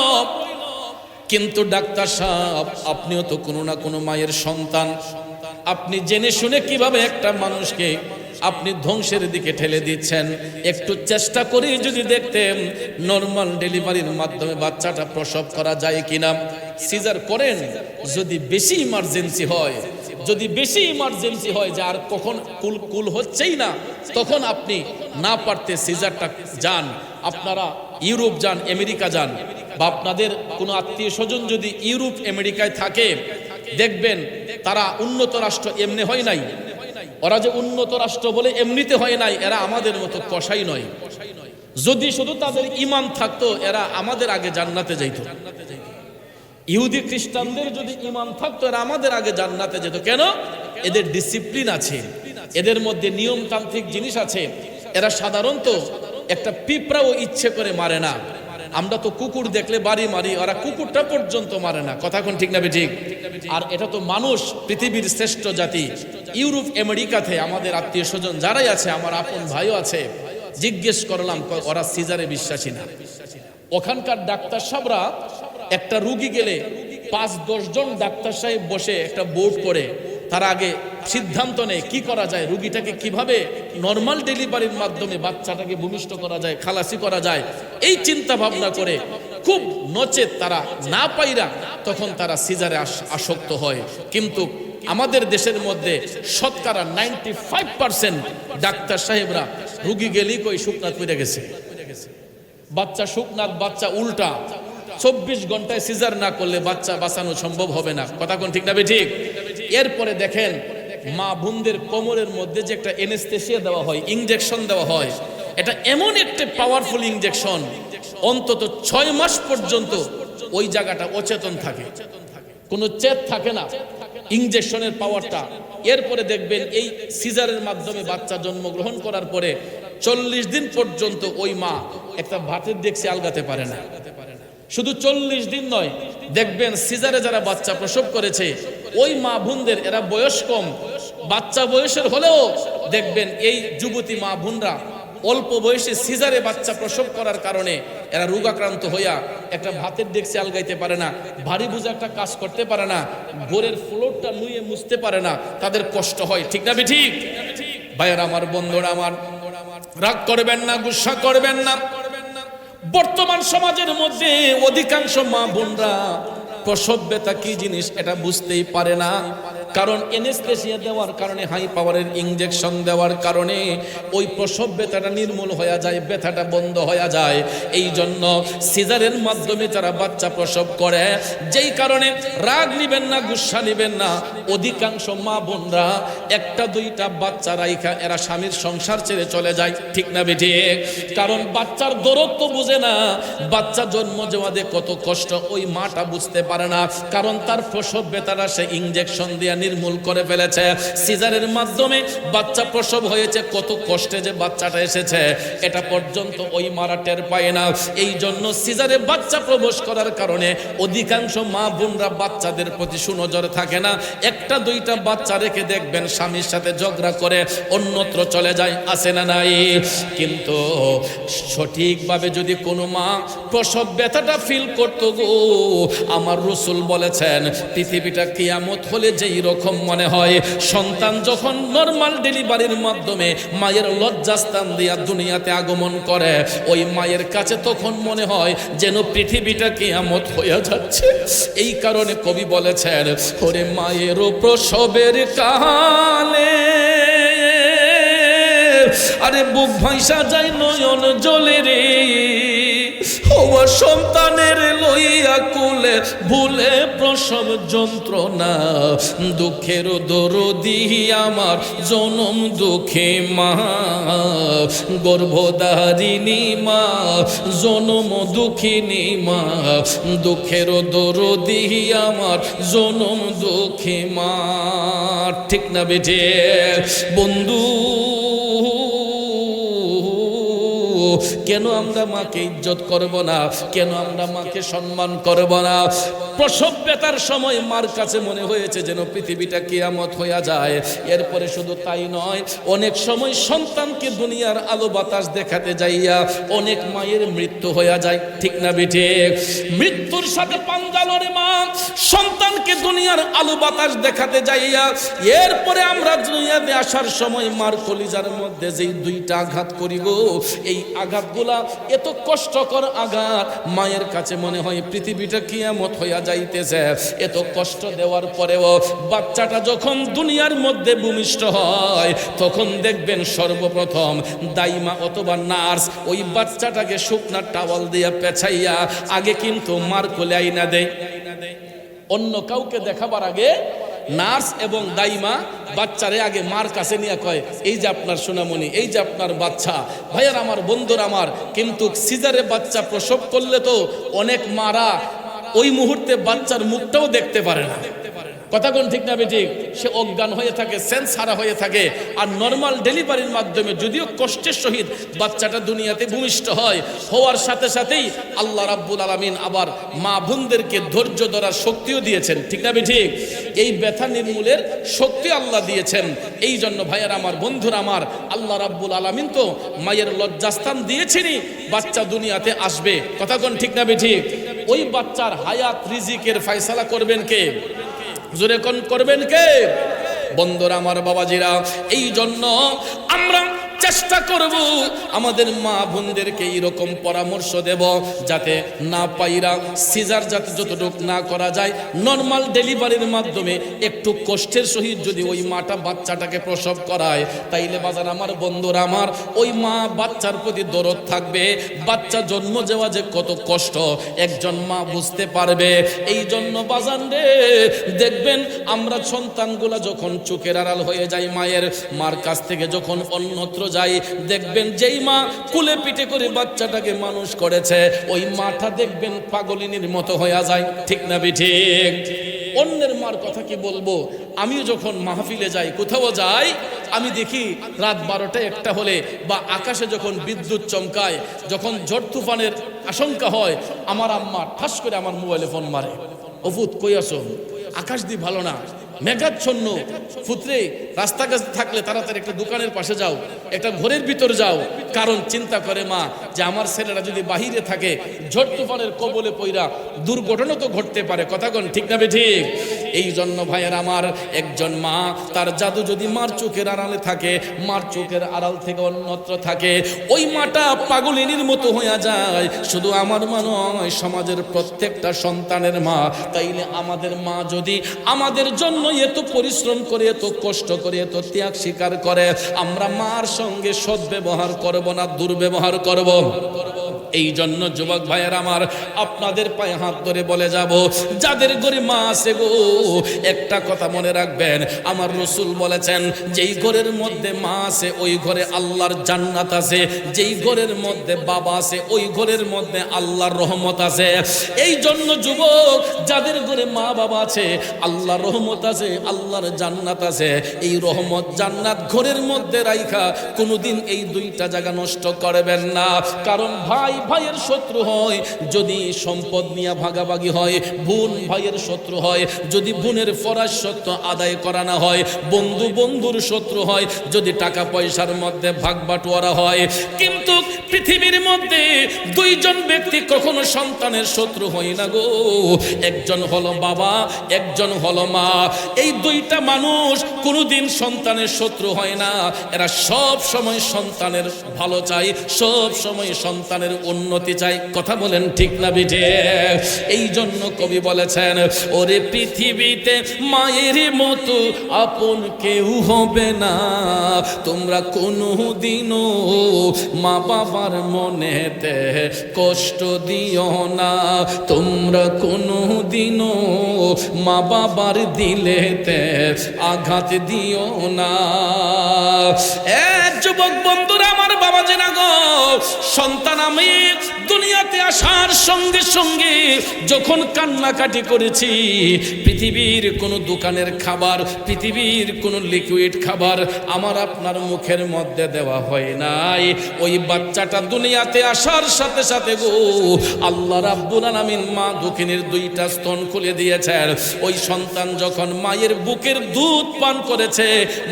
কিন্তু ডাক্তার সাহেব, আপনিও তো কোনো না কোনো মায়ের সন্তান। আপনি জেনে শুনে কিভাবে একটা মানুষকে আপনি ধ্বংসের দিকে ঠেলে দিচ্ছেন? একটু চেষ্টা করে যদি দেখতেন নরমাল ডেলিভারির মাধ্যমে বাচ্চাটা প্রসব করা যায় কিনা। সিজার করেন যদি বেশি ইমার্জেন্সি হয়, যদি বেশি ইমার্জেন্সি হয় যে আর কখন কুল হচ্ছেই না, তখন আপনি না পারতে সিজারটা যান, আপনারা ইউরোপ যান, আমেরিকা যান, বা আপনাদের কোনো আত্মীয় স্বজন যদি ইউরোপ আমেরিকায় থাকে, দেখবেন তারা উন্নত রাষ্ট্র এমনি হয় নাই। ওরা যে উন্নত রাষ্ট্র বলে এমনিতে হয় নাই, এরা আমাদের মতো কসাই নয়। যদি শুধু তাদের ঈমান থাকতো, এরা আমাদের আগে জান্নাতে যাইত। ইহুদি খ্রিস্টানদের যদি ঈমান থাকতো, এরা আমাদের আগে জান্নাতে যেত। কেন? এদের ডিসিপ্লিন আছে, এদের মধ্যে নিয়মতান্ত্রিক জিনিস আছে। এরা সাধারণত একটা পিঁপড়াও ইচ্ছে করে মারে না। আমরা তো কুকুর দেখলে বাড়ি মারি, ওরা কুকুরটা পর্যন্ত মারে না। কথা কোন ঠিক না ঠিক? আর এটা তো মানুষ, পৃথিবীর শ্রেষ্ঠ জাতি। ইউরোপ আমেরিকাতে আমাদের আত্মীয় স্বজন যারাই আছে, আমার আপন ভাইও আছে, জিজ্ঞেস করলাম, ওরা সিজারে বিশ্বাসী না। ওখানকার ডাক্তার সাহেবরা একটা রুগী গেলে 5-10 জন ডাক্তার সাহেব বসে একটা বোর্ড করে, তার আগে সিদ্ধান্ত নেয় কি করা যায়, রুগীটাকে কিভাবে নরমাল ডেলিভারির মাধ্যমে বাচ্চাটাকে ভূমিষ্ঠ করা যায়, খালাসি করা যায়, এই চিন্তা ভাবনা করে খুব নচেত তারা না পাইরা তখন তারা সিজারে আসক্ত হয়। কিন্তু আমাদের দেশের মধ্যে শতকরা 95% ডাক্তার সাহেবরা রুগী গেলেই কই শুকনাত পড়ে গেছে, বাচ্চা শুকনাত, বাচ্চা উল্টা, 24 ঘন্টায় সিজার না করলে বাচ্চা বাঁচানো সম্ভব হবে না। কথা কোন ঠিক না ঠিক? এরপরে দেখেন মা বোনদের কোমরের মধ্যে যে একটা এনেস্থেসিয়া দেওয়া হয়, ইনজেকশন দেওয়া হয়, এটা এমন একটা পাওয়ারফুল ইনজেকশন, অন্তত 6 মাস পর্যন্ত ওই জায়গাটা অচেতন থাকে, কোনো চেত থাকে না ইনজেকশনের পাওয়ারটা। এরপরে দেখবেন এই সিজারের মাধ্যমে বাচ্চা জন্মগ্রহণ করার পরে 40 দিন পর্যন্ত ওই মা একটা ভাতের ডেকচি আলগাতে পারে না। শুধু 40 দিন নয়, দেখবেন সিজারে যারা বাচ্চা প্রসব করেছে ওই মা বোনদের, এরা বয়স কম, বাচ্চা বয়সের হলেও দেখবেন এই যুবতী মা বোনরা অল্প বয়সে সিজারে বাচ্চা প্রসব করার কারণে এরা রোগাক্রান্ত হইয়া একটা ভাতের ডেকচি আলগাইতে পারে না, ভারী বোঝা একটা কাজ করতে পারে না, ঘরের ফ্লোরটা নুয়ে মুছতে পারে না, তাদের কষ্ট হয়। ঠিক না ঠিক? ভাইয়ের আমার, বন্ধুরা আমার, রাগ করবেন না, গুসা করবেন না। বর্তমান সমাজের মধ্যে অধিকাংশ মা বোনরা প্রসব ব্যথা কি জিনিস এটা বুঝতেই পারে না। কারণ এনেস্থেসিয়া দেওয়ার কারণে, হাই পাওয়ারের ইনজেকশন দেওয়ার কারণে ওই প্রসব ব্যথাটা নির্মূল হয়ে যায়, ব্যথাটা বন্ধ হয়ে যায়। এই জন্য সিজারের মাধ্যমে তারা বাচ্চা প্রসব করে। যেই কারণে রাগ নিবেন না, গুসা নিবেন না, অধিকাংশ মা বোনরা একটা দুইটা বাচ্চা রাইখা এরা স্বামীর সংসার ছেড়ে চলে যায়। ঠিক না বেঠিক? কারণ বাচ্চার দরদ বুঝে না, বাচ্চা জন্ম দেওয়াতে কত কষ্ট ওই মাটা বুঝতে পারে না। কারণ তার প্রসব ব্যথাটা সে ইনজেকশন দিয়ে নির্মূল করে ফেলেছে। সিজারের মাধ্যমে বাচ্চা প্রসব হয়েছে, কত কষ্টে যে বাচ্চাটা এসেছে এটা পর্যন্ত ওই মারা টের পায় না। এই জন্য সিজারে বাচ্চা প্রবেশ করার কারণে অধিকাংশ মা বোনরা বাচ্চাদের প্রতি সুনজর থাকে না। একটা দুইটা বাচ্চা রেখে দেখবেন স্বামীর সাথে ঝগড়া করে অন্যত্র চলে যায়, আছে না নাই? কিন্তু সঠিকভাবে যদি কোনো মা প্রসব ব্যথাটা ফিল করতো গো, আমার রাসূল বলেছেন পৃথিবীটা কিয়ামত হলে যেই রকম মনে হয় সন্তান যখন নরমাল ডেলিভারির মাধ্যমে মায়ের লজ্জাস্থান দিয়া দুনিয়াতে আগমন করে, ওই মায়ের কাছে তখন মনে হয় যেন পৃথিবীটা কিয়ামত হয়ে যাচ্ছে। এই কারণে কবি বলেছেন, ওরে মায়েরও প্রসবের কালে আরে বুক ভাইসা যায় নয়ন জলে রে, ও সন্তানের লইয়া কুলে ভুলে প্রসব যন্ত্রণা, দুঃখের দরদি আমার জনম দুঃখে মা, গর্ভধারিণী মা, জনম দুঃখিনী মা, দুঃখের দরদি আমার জনম দুঃখী মা। ঠিক না বেঠে বন্ধু? কেন আমরা মাকে ইজ্জত করব না? কেন আমরা মাকে সম্মান করব না? প্রসব ব্যথার সময় মার কাছে মনে হয়েছে যেন পৃথিবীটা কিয়ামত হয়ে যায়। এরপরে শুধু তাই নয়, অনেক সময় সন্তানকে দুনিয়ার আলো বাতাস দেখাতে যাইয়া অনেক মায়ের মৃত্যু হয়ে যায়। ঠিক না বেঠে? মৃত্যুর সাথে পাঞ্জা লড়ে মা সন্তানকে দুনিয়ার আলো বাতাস দেখাতে যাইয়া, এরপরে আমরা দুনিয়াতে আসার সময় মার কলিজার মধ্যে যেই দুইটা আঘাত করিব, এই আঘাতগুলা এত কষ্টকর আঘাত, মায়ের কাছে মনে হয় পৃথিবীটা কিয়ামত হইয়া যাইতেছে। এত কষ্ট দেওয়ার পরেও বাচ্চাটা যখন দুনিয়ার মধ্যে ভূমিষ্ঠ হয়, তখন দেখবেন সর্বপ্রথম দাইমা অথবা নার্স ওই বাচ্চাটাকে শুকনা টাওয়াল দিয়া পেছাইয়া আগে কিন্তু মার কোলে আইনা দেয়। অন্য কাউকে দেখাবার আগে নার্স এবং দাইমা বাচ্চারে আগে মার কাছে নিয়ে কয়, এই যে আপনার সোনামণি, এই যে আপনার বাচ্চা। ভাইয়ার আমার, বন্ধুর আমার, কিন্তু সিজারে বাচ্চা প্রসব করলে তো অনেক মারা ওই মুহূর্তে বাচ্চার মুখটাও দেখতে পারে না। কথা কোন ঠিক না বেঠিক? সে অজ্ঞান হয়ে থাকে, সেন্স হারা হয়ে থাকে। আর নর্মাল ডেলিভারির মাধ্যমে যদিও কষ্টের সহিত বাচ্চাটা দুনিয়াতে ভূমিষ্ঠ হয়, হওয়ার সাথে সাথেই আল্লাহ রাব্বুল আলামিন আবার মা বোনদেরকে ধৈর্য ধরার শক্তিও দিয়েছেন। ঠিক না বেঠিক? এই ব্যথা নির্মূলের শক্তি আল্লাহ দিয়েছেন। এই জন্য ভাইয়ার আমার, বন্ধুরা আমার, আল্লাহ রাব্বুল আলামিন তো মায়ের লজ্জাস্থান দিয়েছেনই, বাচ্চা দুনিয়াতে আসবে। কথা কোন ঠিক না বেঠিক? ওই বাচ্চার হায়াত রিজিকের ফয়সালা করবেন কে? জোরে কোন করবেন কে? বন্ধুরা আমার, বাবাজিরা, এই জন্য আমরা চেষ্টা করব আমাদের মা বোনদেরকে এইরকম পরামর্শ দেব যাতে না পাইরা সিজার যাতে যতটুকু না করা যায়, নর্মাল ডেলিভারির মাধ্যমে একটু কষ্টের সহিত যদি ওই মাটা বাচ্চাটাকে প্রসব করায়, তাইলে বাজার আমার, বন্ধুরা আমার, ওই মা বাচ্চার প্রতি দরদ থাকবে। বাচ্চা জন্ম দেওয়া যে কত কষ্ট একজন মা বুঝতে পারবে। এই জন্য বাজান রে, দেখবেন আমরা সন্তানগুলা যখন চোখের আড়াল হয়ে যায় মায়ের, মার কাছ থেকে যখন অন্যত্র যাই, দেখবেন যেই মা কুলে পিঠে করে বাচ্চাটাকে মানুষ করেছে, ওই মাটা দেখবেন পাগলিনীর মতো হয়ে যায়। ঠিক না বেঠিক? অন্যের মার কথা কি বলবো, আমিও যখন মাহফিলে যাই, কোথাও যাই, আমি দেখি রাত 12টা 1টা হলে বা আকাশে যখন বিদ্যুৎ চমকায়, যখন ঝড় তুফানের আশঙ্কা হয়, আমার আম্মা ঠাস করে আমার মোবাইলে ফোন মারে, অভূত কই আছো, আকাশ দি ভালো না, মেঘাচ্ছন্ন ফুতরে রাস্তাঘাট থাকলে তাড়াতাড়ি একটা দোকানের পাশে যাও, একটা ঘরের ভিতর যাও, কারণ চিন্তা করে মা যে আমার ছেলেরা যদি বাহিরে থাকে ঝড় তুফানের কবলে পইরা দুর্ঘটনা তো ঘটতে পারে। কথা কোন ঠিক না ঠিক? এই জন্য ভাইয়ের আমার, একজন মা তার জাদু যদি মার চোখের আড়ালে থাকে, মার চোখের আড়াল থেকে অন্যত্র থাকে, ওই মাটা পাগলিনীর মতো হয়ে যায়। শুধু আমার মা নয়, সমাজের প্রত্যেকটা সন্তানের মা। তাইলে আমাদের মা যদি আমাদের জন্য এত পরিশ্রম করে, এত কষ্ট করে, এত ত্যাগ স্বীকার করে, আমরা মার সঙ্গে সদ্ব্যবহার করব না দুর্ব্যবহার করব? এই জন্য যুবক ভাইয়ের আমার, আপনাদের পায়ে হাত ধরে বলে যাব, যাদের ঘরে মা আছে গো, একটা কথা মনে রাখবেন, আমার রাসূল বলেছেন, যেই ঘরের মধ্যে মা আছে ওই ঘরে আল্লাহর জান্নাত আছে, যেই ঘরের মধ্যে বাবা আছে ওই ঘরের মধ্যে আল্লাহর রহমত আছে। এই জন্য যুবক, যাদের ঘরে মা বাবা আছে, আল্লাহর রহমত আছে, আল্লাহর জান্নাত আছে, এই রহমত জান্নাত ঘরের মধ্যে রাইখা কোনোদিন এই দুইটা জায়গা নষ্ট করবেন না। কারণ ভাই ভাইয়ের শত্রু হয় যদি সম্পদ নিয়ে ভাগাভাগি হয়, বোন ভাইয়ের শত্রু হয় যদি বোনের ফরজ সত্য আদায় করা না হয়, বন্ধু বন্ধুর শত্রু হয় যদি টাকা পয়সার মধ্যে ভাগ বাটোয়ারা হয়। কিন্তু পৃথিবীর মধ্যে দুইজন ব্যক্তি কখনো সন্তানের শত্রু হয় না গো, একজন হলো বাবা, একজন হলো মা। এই দুইটা মানুষ কোনোদিন সন্তানের শত্রু হয় না, এরা সব সময় সন্তানের ভালো চায়, সব সময় সন্তানের উন্নতি চাই। কথা বলেন ঠিক না বিঠে? এই জন্য কবি বলেছেন, ওরে পৃথিবীতে মায়ের মতো আপন কেউ হবে না, তোমরা কোনো দিনও মা বাবার মনেতে কষ্ট দিও না, তোমরা কোনো দিনও মা বাবার দিলেতে আঘাত দিও না। যুবক বন্ধুরা আমার, বাবা জেনা গো, সন্তান আমি দুনিয়াতে আসার সঙ্গে সঙ্গে যখন কান্নাকাটি করেছি, পৃথিবীর কোনো দোকানের খাবার, পৃথিবীর কোনো লিকুইড খাবার আমার আপনার মুখের মধ্যে দেওয়া হয় নাই। ওই বাচ্চাটা দুনিয়াতে আসার সাথে সাথে গো, আল্লাহ রাব্বুল আলামিন মা দক্ষিণের দুইটা স্তন খুলে দিয়েছেন। ওই সন্তান যখন মায়ের বুকের দুধ পান করেছে,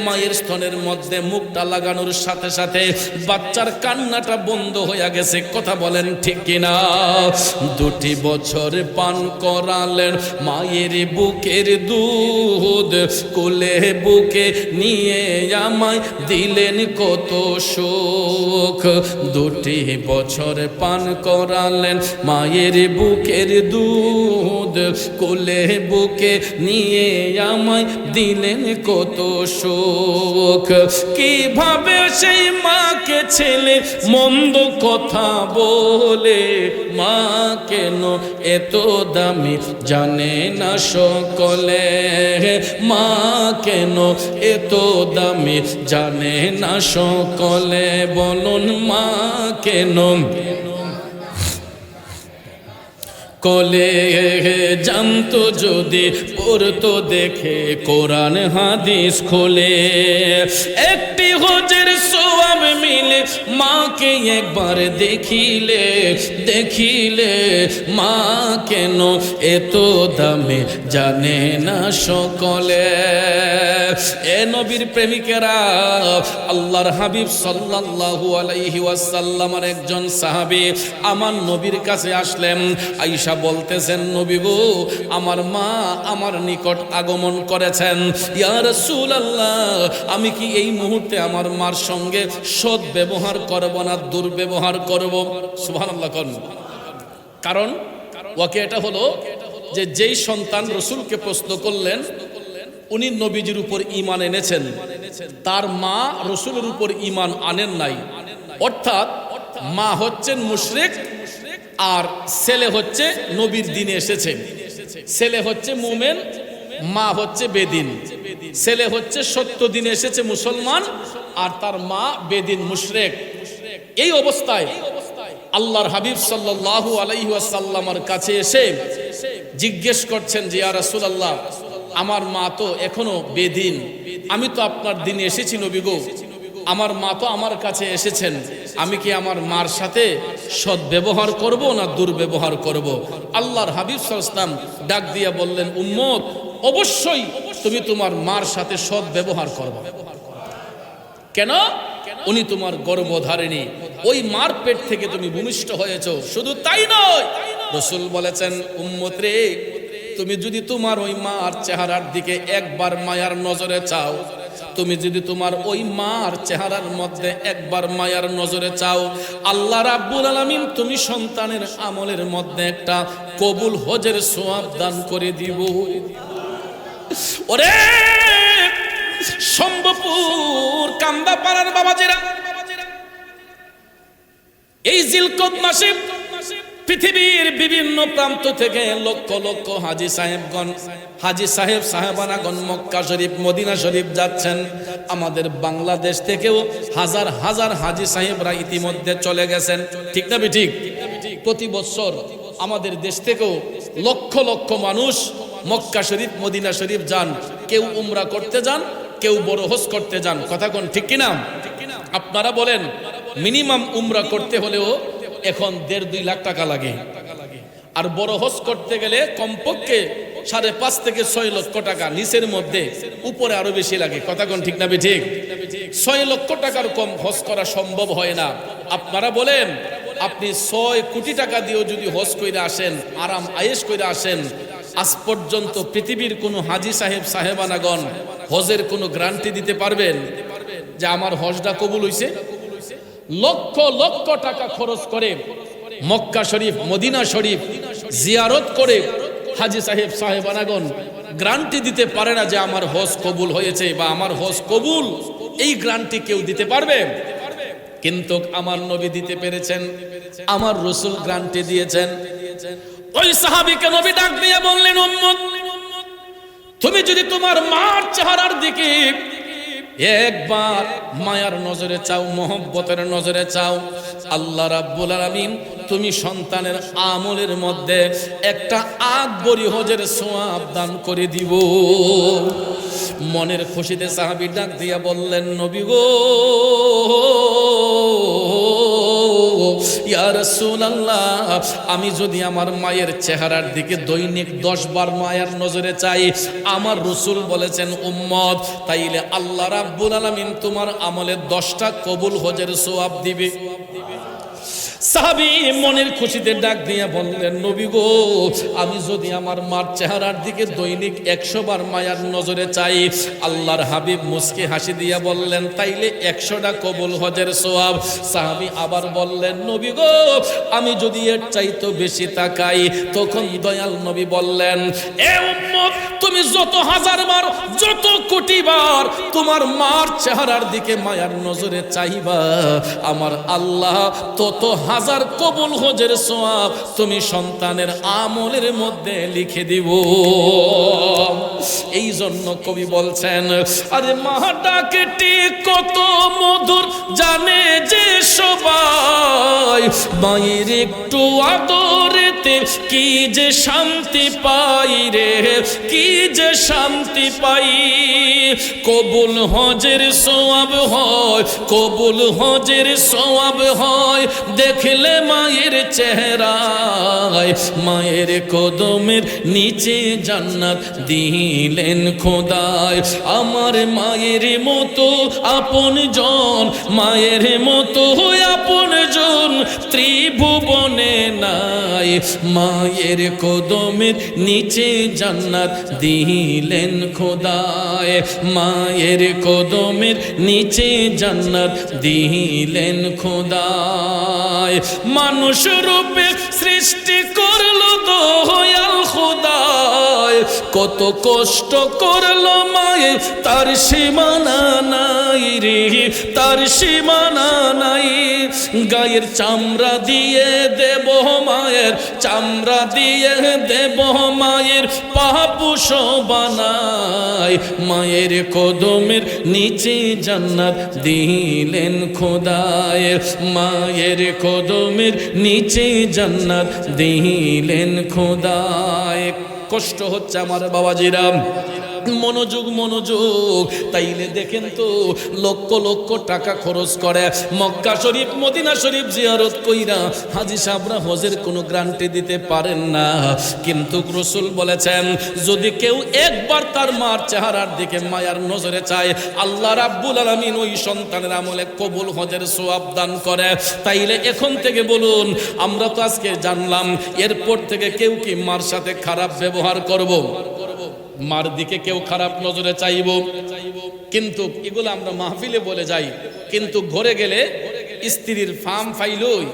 মায়ের স্তনের মধ্যে মুখটা লাগানোর সাথে সাথে বাচ্চার কান্নাটা বন্ধ হয়ে গেছে। কথা বলেন ঠিক কিনা? 2 বছর পান করালেন মায়ের বুকের দুধ, কোলে বুকে নিয়ে আমায় দিলেন কত সুখ। 2 বছর পান করালেন মায়ের বুকের দুধ, কোলে বুকে নিয়ে আমায় দিলেন কত সুখ। কিভাবে সেই মাকে ছেলে মন্দ কথা বলে, মা কেন এত দামি জানে না সকলে, মা কেন এত দামি জানে না সকলে, বলুন মা কেন কলে জানতো যদি পড়তো দেখে কোরআন হাদিস খোলে, একটি হজের সওয়াব মিলে মাকে একবার দেখিলে, দেখিলে মা কেন এত দামে জানে না সকলে। এ নবীর প্রেমিকেরা, আল্লাহর হাবিব সাল্লাল্লাহু আলাইহি ওয়াসাল্লামের একজন সাহাবী আমার নবীর কাছে আসলেন। আয়েশা বলতেছেন, নবী গো, আমার মা আমার নিকট আগমন করেছেন। ইয়া রাসূলুল্লাহ, আমি কি এই মুহূর্তে আমার মার সঙ্গে সৎ ব্যবহার করব না দুর্ব্যবহার করব? সুবহানাল্লাহ। কারণ ওকে এটা হলো যে যেই সন্তান রাসূলকে প্রশ্ন করলেন, উনি নবীজির উপর ঈমান এনেছেন, তার মা রাসূলের উপর ঈমান আনেন নাই। অর্থাৎ মা হচ্ছেন মুশরিক আর ছেলে হচ্ছে নবীর দিনে এসেছে। ছেলে হচ্ছে মুমিন, মা হচ্ছে বেদিন। ছেলে হচ্ছে সত্য দিনে এসেছে মুসলমান, আর তার মা বেদিন মুশরিক। এই অবস্থায় আল্লাহর হাবিব সাল্লাল্লাহু আলাইহি ওয়াসাল্লামের কাছে এসে জিজ্ঞেস করছেন যে, ইয়া রাসূলুল্লাহ, আমার মা তো এখনো বেদিন, আমি তো আপনার দিনে এসেছি নবী গো, আমার মা তো আমার কাছে এসেছেন, আমি কি আমার মার সাথে সদ্ব্যবহার করব না দুর্ব্যবহার করব? আল্লাহর হাবিব সাল্লাল্লাহু আলাইহি ওয়াসাল্লাম ডাক দিয়ে বললেন, উম্মত, অবশ্যই তুমি তোমার মার সাথে সৎ ব্যবহার করবে। কেন? উনি তোমার গর্ভধারিণী, ওই মার পেট থেকে তুমি ভূমিষ্ঠ হয়েছো। শুধু তাই নয়, রাসূল বলেছেন, উম্মত রে, তুমি যদি তোমার ওই মার চেহারার দিকে একবার মায়ার নজরে চাও, তুমি যদি তোমার ওই মার চেহারার মধ্যে একবার মায়ার নজরে চাও, আল্লাহ রাব্বুল আলামিন তুমি সন্তানের আমলের মধ্যে একটা কবুল হজের সওয়াব দান করে দিব। ওরে সম্ভবপুর কান্দাপাড়ার বাবাজিরা, এই জিলকদ মাসে পৃথিবীর বিভিন্ন প্রান্ত থেকে লক্ষ লক্ষ হাজী সাহেবগণ, হাজী সাহেব সাহেবানাগণ মক্কা শরীফ, মদিনা শরীফ যাচ্ছেন। আমাদের বাংলাদেশ থেকেও হাজার হাজার হাজী সাহেবরা ইতিমধ্যে চলে গেছেন, ঠিক না ঠিক? প্রতি বছর আমাদের দেশ থেকেও লক্ষ লক্ষ মানুষ মক্কা শরীফ, মদিনা শরীফ যান। কেউ উমরা করতে যান, কেউ বড় হজ করতে যান। কথা কোন ঠিক কিনা? আপনারা বলেন, মিনিমাম উমরা করতে হলেও এখন 1.5-2 লাখ টাকা লাগে, আর বড় হজ করতে গেলে কমপক্ষে 5.5 থেকে 6 লক্ষ টাকা, নিচের মধ্যে, উপরে আরো বেশি লাগে। কথা কোন ঠিক না ঠিক? 6 লক্ষ টাকার কম হজ করা সম্ভব হয় না। আপনারা বলেন, আপনি 6 কোটি টাকা দিয়েও যদি হজ করে আসেন, আরাম আয়েশ করে আসেন, আজ পর্যন্ত পৃথিবীর কোন হাজী সাহেব সাহেবানাগণ হজের কোনো গ্যারান্টি দিতে পারবেন যে আমার হজটা কবুল হইছে? লক্ষ লক্ষ টাকা খরচ করে মক্কা শরীফ, মদিনা শরীফ জিয়ারত করে হাজী সাহেব সাহেবানাগণ গ্যারান্টি দিতে পারে না যে আমার হজ কবুল হয়েছে বা আমার হজ কবুল। এই গ্যারান্টি কেউ দিতে পারবে? কিন্তু আমার নবী দিতে পেরেছেন, আমার রাসূল গ্যারান্টি দিয়েছেন। ওই সাহাবীকে নবী ডাক দিয়ে বললেন, উম্মত, তুমি যদি তোমার মার চেহারার দিকে একবার মায়ার নজরে চাও, মহব্বতের নজরে চাও, আল্লাহ রাব্বুল আলামিন তুমি সন্তানের আমলের মধ্যে একটা আকবরী হজের সওয়াব দান করে দিব। মনের খুশিতে সাহাবী ডাক দিয়া বললেন, নবী গো, ইয়া রাসূলুল্লাহ, আমি যদি আমার মায়ের চেহারার দিকে দৈনিক 10 বার মায়ার নজরে চাই, আমার রাসূল বলেছেন, উম্মত, তাইলে আল্লাহ রাব্বুল আলামিন তোমার আমলে 10টা কবুল হজের সওয়াব দিবে। সাহাবী মনের খুশিতে ডাক দিয়া বললেন, নবী গো, আমি যদি আমার মার চেহারার দিকে দৈনিক 100 বার মায়ার নজরে চাই, আল্লাহর হাবিব মুস্কি হাসি দিয়া বললেন, তাইলে 100টা কবুল হজের সওয়াব। সাহাবী আবার বললেন, নবী গো, আমি যদি এর চাইতো বেশি তাকাই, তখন দয়াল নবী বললেন, এ উম্মত, তুমি যত হাজার বার, যত কোটি বার তোমার মার চেহারার দিকে মায়ার নজরে চাইবা, আমার আল্লাহ তত হাজার কবুল হজের সওয়াব তুমি সন্তানের আমলের মধ্যে লিখে দিব। এই জন্য কবি বলছেন, আরে মা ডাকটি কত মধুর জানে যে সবাই, মায়ের একটু আদরেতে কি যে শান্তি পাই রে, কি যে শান্তি পাই। কবুল হজের সওয়াব হয়, কবুল হজের সওয়াব হয় দেখলে মায়ের চেহারায়, মায়ের কদমের নিচে জান্নাত দিলেন খোদায়। আমার মায়ের মতো আপন জন, মায়ের মতো আপন জন ত্রিভুবনে নাই, মায়ের কদমের নিচে জান্নাত দিলেন খোদায়, মায়ের কদমের নিচে জান্নাত দিলেন খোদায়। মানুষ রূপে সৃষ্টি করলো দয়াল খোদায়, কত কষ্ট করলো মায়ের তার সীমানা নাই রে, তার সীমানা নাই। গায়ের চামড়া দিয়ে দেব মায়ের, চামড়া দিয়ে দেব মায়ের পাপুষ বানাই, মায়ের কদমের নিচে জান্নাত দিলেন খোদায়, মায়ের কদমের নিচে জান্নাত দিলেন খোদায়। কষ্ট হচ্ছে আমার বাবাজিরা, মনোযোগ মনোযোগ। তাইলে দেখেন তো লক্ষ লক্ষ টাকা খরচ করে মক্কা শরীফ মদিনা শরীফ জিয়ারত কইরা হাজী সাহেবরা হজের কোনো গ্যারান্টি দিতে পারেন না। কিন্তু রাসূল বলেছেন যদি কেউ একবার তার মার চেহারার দিকে মায়ার নজরে চায় আল্লাহ রাব্বুল আলামিন ওই সন্তানের আমলে কবুল হজের সওয়াব দান করে। তাইলে এখন থেকে বলুন, আমরা তো আজকে জানলাম এরপর থেকে কেউ কি মার সাথে খারাপ ব্যবহার করব, মার দিকে কেউ খারাপ নজরে চাইব, কিন্তু এগুলো আমরা মাহফিলে বলে যাই, কিন্তু ঘরে গেলে স্ত্রীর ফার্ম ফাইলই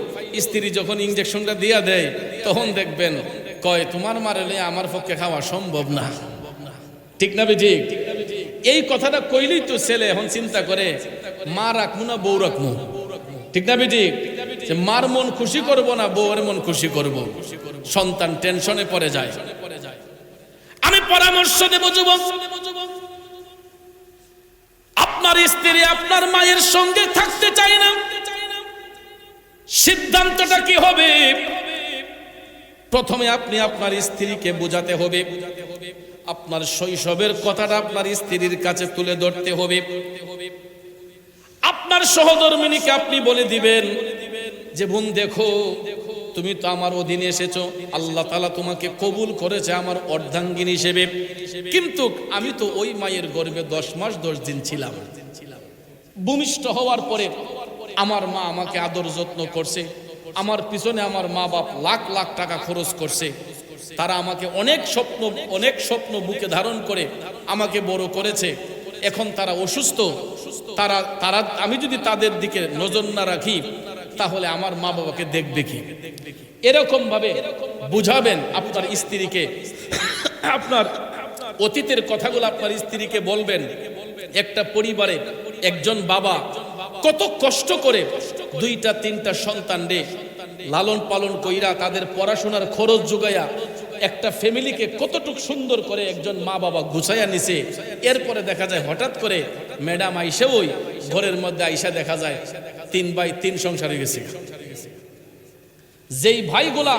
স্ত্রী যখন ইনজেকশনটা দিয়া দেয় তখন দেখবেন কয় তোমার মারলে আমার পক্ষে খাওয়া সম্ভব না। ঠিক না ঠিক? এই কথাটা কইলেই তো ছেলে এখন চিন্তা করে মা রাখবো না বউ রাখবো। ঠিক না ঠিক? মার মন খুশি করব না বউয়ের মন খুশি করব, সন্তান টেনশনে পড়ে যায়। আমি পরামর্শ দেব যুবক, আপনার স্ত্রী আপনার মায়ের সঙ্গে থাকতে চায় না, সিদ্ধান্তটা কি হবে? প্রথমে আপনি আপনার স্ত্রীকে বোঝাতে হবে, আপনার শৈশবের কথাটা আপনার স্ত্রীর কাছে তুলে ধরতে হবে। আপনার সহধর্মিণীকে আপনি বলে দিবেন যে বোন দেখো, তুমি তো আমার অধীনে এসেছো, আল্লাহ তাআলা তোমাকে কবুল করেছে আমার অর্ধাঙ্গিনী হিসেবে, কিন্তু আমি তো ওই মায়ের গর্ভে 10 মাস 10 দিন ছিলাম। ভূমিষ্ঠ হওয়ার পরে আমার মা আমাকে আদর যত্ন করছে, আমার পিছনে আমার মা বাপ লাখ লাখ টাকা খরচ করছে, তারা আমাকে অনেক স্বপ্ন বুকে ধারণ করে আমাকে বড় করেছে। এখন তারা অসুস্থ, তারা আমি যদি তাদের দিকে নজর না রাখি তাহলে আমার মা বাবাকে দেখবে কি? এরকম ভাবে বুঝাবেন আপনার স্ত্রীকে, আপনার অতীতের কথাগুলো আপনার স্ত্রীকে বলবেন। একটা পরিবারে একজন বাবা কত কষ্ট করে 2টা 3টা সন্তানরে লালন পালন কইরা তাদের পড়াশোনার খরচ যোগায়া একটা ফ্যামিলিকে কতটুকু সুন্দর করে একজন মা বাবা গুছাইয়া নিছে। এরপরে দেখা যায় হঠাৎ করে ম্যাডাম আইসা ওই ঘরের মধ্যে আইসা দেখা যায় 3 বাই 3 সংসারে গেছে। যেই ভাইগুলা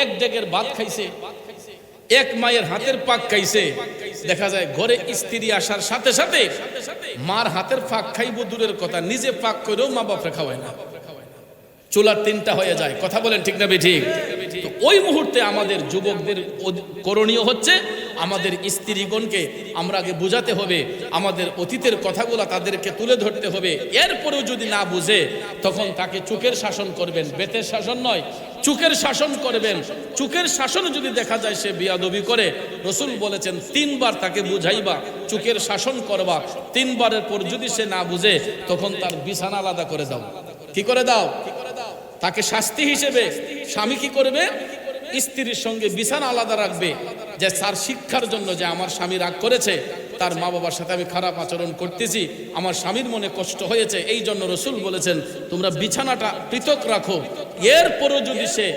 এক ডেকের ভাত খাইছে, এক মায়ের হাতের পাক খাইছে, দেখা যায় ঘরে স্ত্রী আসার সাথে সাথে মার হাতের পাক খাইব দূরের কথা, নিজে পাক করেও মা বাপরে খাওয়ায় না, চুলার 3টা হয়ে যায়। কথা বলেন ঠিক না ঠিক? তো ওই মুহূর্তে আমাদের যুবকদের করণীয় হচ্ছে আমাদের স্ত্রীগণকে আমরা আগে বুঝাতে হবে, আমাদের অতীতের কথাগুলো তাদেরকে তুলে ধরতে হবে। এরপরেও যদি না বুঝে তখন তাকে চোখের শাসন করবেন, বেতের শাসন নয়, চোখের শাসন করবেন। চোখের শাসন যদি দেখা যায় সে বেয়াদবি করে, রাসূল বলেছেন 3 বার তাকে বুঝাইবা, চোখের শাসন করবা। 3 বারের পর যদি সে না বুঝে তখন তার বিছানা আলাদা করে দাও। কি করে দাও? তাকে শাস্তি হিসেবে স্বামী কি করবে? স্ত্রীর সঙ্গে বিছানা আলাদা রাখবে, যে তার শিক্ষার জন্য যে আমার স্বামী রাগ করেছে, তার মা বাবার সাথে আমি খারাপ আচরণ করতেছি, আমার স্বামীর মনে কষ্ট হয়েছে, এই জন্য রাসূল বলেছেন তোমরা বিছানাটা পৃথক রাখো। এরপরও যদি সে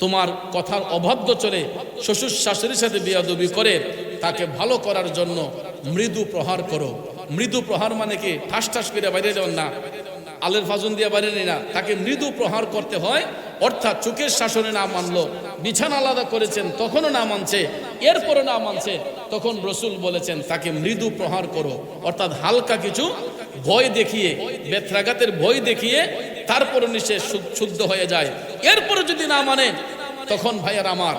তোমার কথার অবাধ্য চলে, শ্বশুর শাশুড়ির সাথে বেয়াদবি করে, তাকে ভালো করার জন্য মৃদু প্রহার করো। মৃদু প্রহার মানে কি ঠাস ঠাস করে বাইরে যাবেন না, আলের ফাজুন দিয়ে বাইরে না, তাকে মৃদু প্রহার করতে হয়। অর্থাৎ চোখের শাসনে না মানলো, বিছানা আলাদা করেছেন তখনও না মানছে, এরপরও না মানছে, তখন রাসূল বলেছেন তাকে মৃদু প্রহার করো। অর্থাৎ হালকা কিছু ভয় দেখিয়ে, বেত্রাঘাতের ভয় দেখিয়ে তারপরও সে শুদ্ধ হয়ে যায়। এরপরে যদি না মানে তখন ভাইয়ার আমার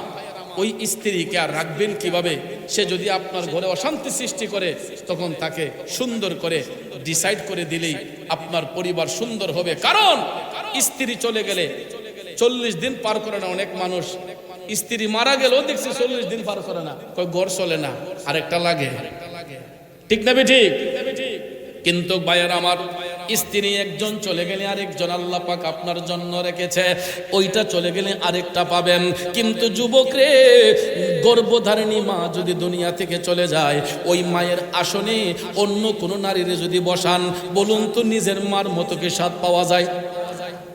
ওই স্ত্রীকে আর রাখবেন কিভাবে? সে যদি আপনার ঘরে অশান্তি সৃষ্টি করে তখন তাকে সুন্দর করে ডিসাইড করে দিলেই আপনার পরিবার সুন্দর হবে। কারণ স্ত্রী চলে গেলে 40 দিন পার করে না অনেক মানুষ, স্ত্রী মারা গেলেও দেখছি 40 দিন পার করে না, ঘর চলে না, আরেকটা লাগে। ঠিক না ঠিক? কিন্তু ভাইয়ার আমার স্ত্রী একজন চলে গেলে আরেকজন আল্লাহ পাক আপনার জন্য রেখেছে, ওইটা চলে গেলে আরেকটা পাবেন। কিন্তু যুবক রে, গর্ভধারিণী মা যদি দুনিয়া থেকে চলে যায়, ওই মায়ের আসনে অন্য কোনো নারীরে যদি বসান, বলুন তো নিজের মার মতো কি স্বাদ পাওয়া যায়?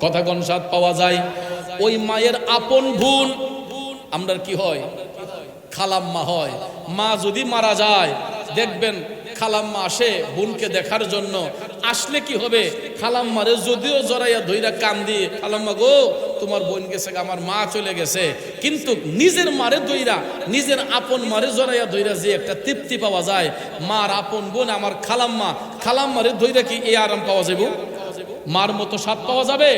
কথা কোন স্বাদ পাওয়া যায়? ওই মায়ের আপন বোন আমরা কি হয়? খালাম্মা হয়। মা যদি মারা যায় দেখবেন খালাম্মা আসে বোনকে দেখার জন্য, আসলে কি হবে? খালাম্মারে যদিও জড়াইয়া ধইরা কান দিয়ে, খালাম্মা গো তোমার বোন গেছে, আমার মা চলে গেছে, কিন্তু নিজের মারে দইরা, নিজের আপন মারে জড়াইয়া দইরা যে একটা তৃপ্তি পাওয়া যায়, মার আপন বোন আমার খালাম্মারে দইরা কি এই আরাম পাওয়া যাবে? মার মতো স্বাদ পাওয়া যাবে?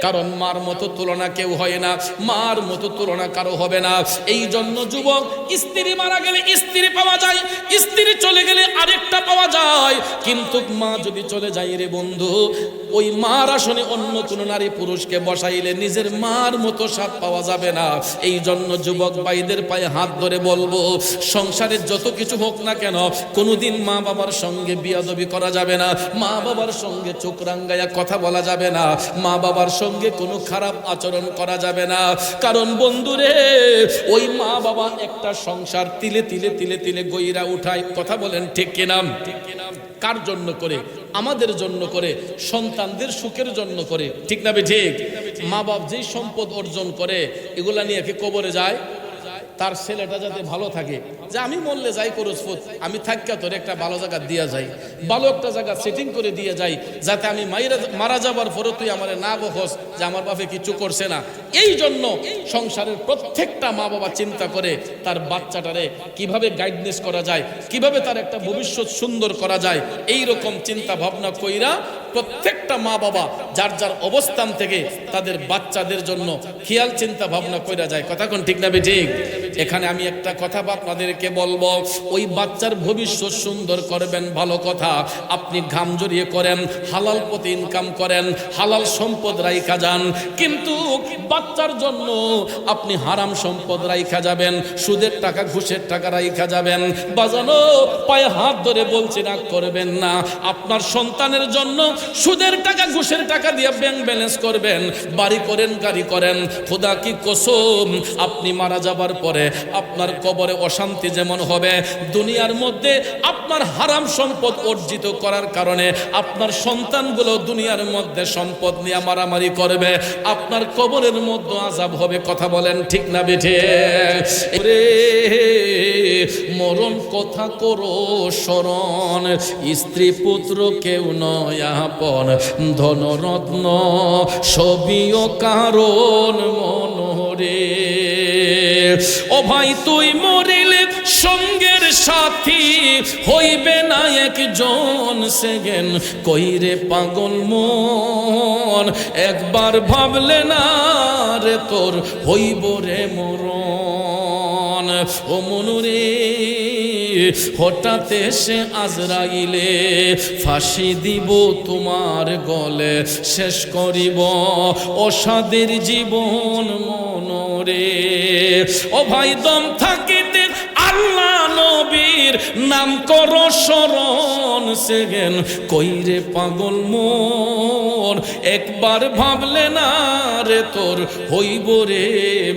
কারণ মার মতো তুলনা কেউ হয় না, মার মতো তুলনা কারো হবে না। এই জন্য যুবক, স্ত্রী মারা গেলে স্ত্রী পাওয়া যায়, স্ত্রী চলে গেলে আরেকটা পাওয়া যায়, কিন্তু মা যদি চলে যায় রে বন্ধু, ওই মার আসনে অন্য কোনো নারী পুরুষকে বসাইলে নিজের মার মতো স্বাদ পাওয়া যাবে না। এই জন্য যুবক ভাইদের পায়ে হাত ধরে বলবো, সংসারের যত কিছু হোক না কেন, কোনোদিন মা বাবার সঙ্গে বিয়াদবি করা যাবে না, মা বাবার সঙ্গে চোখ রাঙ্গাইয়া কথা বলা যাবে না, মা বাবার সঙ্গে কোনো খারাপ আচরণ করা যাবে না। কারণ বন্ধুরে, ওই মা বাবা একটা সংসার তিলে তিলে তিলে তিলে গইরা উঠায়। কথা বলেন ঠিক কিনা? কার জন্য করে? আমাদের জন্য করে, সন্তানদের সুখের জন্য করে, ঠিক না ঠিক? মা বাপ যেই সম্পদ অর্জন করে, এগুলা নিয়ে কি কবরে যায়? তার ছেলেটা যাতে ভালো থাকে, যে আমি মরলে যাই করসফত, আমি থাকিয়া তোর একটা ভালো জায়গা দিয়া যাই, ভালো একটা জায়গা সেটিং করে দিয়ে যাই, যাতে আমি মারা যাবার পরে তুই আমারে না বকস যে আমার বাপে কিছু করছে না। এই জন্য সংসারের প্রত্যেকটা মা বাবা চিন্তা করে তার বাচ্চাটারে কিভাবে গাইডনেস করা যায়, কিভাবে তার একটা ভবিষ্যৎ সুন্দর করা যায়, এই রকম চিন্তা ভাবনা কইরা প্রত্যেকটা মা বাবা যার যার অবস্থান থেকে তাদের বাচ্চাদের জন্য খেয়াল চিন্তা ভাবনা কইরা যায়। কথা কোন ঠিক না ঠিক? এখানে আমি একটা কথা আপনাদেরকে বলবো, ওই বাচ্চার ভবিষ্যৎ সুন্দর করবেন, ভালো কথা। আপনি ঘাম জড়িয়ে করেন, হালাল পথে ইনকাম করেন, হালাল সম্পদ রাইখা যান, কিন্তু বাচ্চার জন্য আপনি হারাম সম্পদ রাইখা যাবেন, সুদের টাকা ঘুষের টাকা রাইখা যাবেন। বাজানো পায়ে হাত ধরে বলছি না করবেন না। আপনার সন্তানের জন্য সুদের টাকা ঘুষের টাকা দিয়ে ব্যাংক ব্যালেন্স করবেন, বাড়ি করেন, গাড়ি করেন, খোদা কি কসম, আপনি মারা যাবার পরে আপনার কবরে অশান্তি যেমন হবে, দুনিয়ার মধ্যে আপনার হারাম সম্পদ অর্জিত করার কারণে আপনার সন্তানগুলো দুনিয়ার মধ্যে সম্পদ নিয়ে মারামারি করবে, আপনার কবরের মধ্যে আযাব হবে। কথা বলেন ঠিক না বেঠে? মরণ কথা করো স্মরণ, স্ত্রী পুত্র কেউ নয় আপন, ধনরত্ন সবিও কারণ মনোরে। ও ভাই তুই মরিলে সঙ্গের সাথী হইবে না একজন, সেগেন কইরে পাগল মন, একবার ভাবলে না রে তোর হইব রে মরণ। ও মনুরে, হঠাৎ এসে আজরাইলে ফাঁসি দিব তোমার গলে, শেষ করিব অসাদের জীবন মনরে। ও ভাই দম থাকিতে আল্লাহ নবীর নাম করো স্মরণ, সেগেন কইরে পাগল মন, একবার ভাবলে না রে তোর হইব রে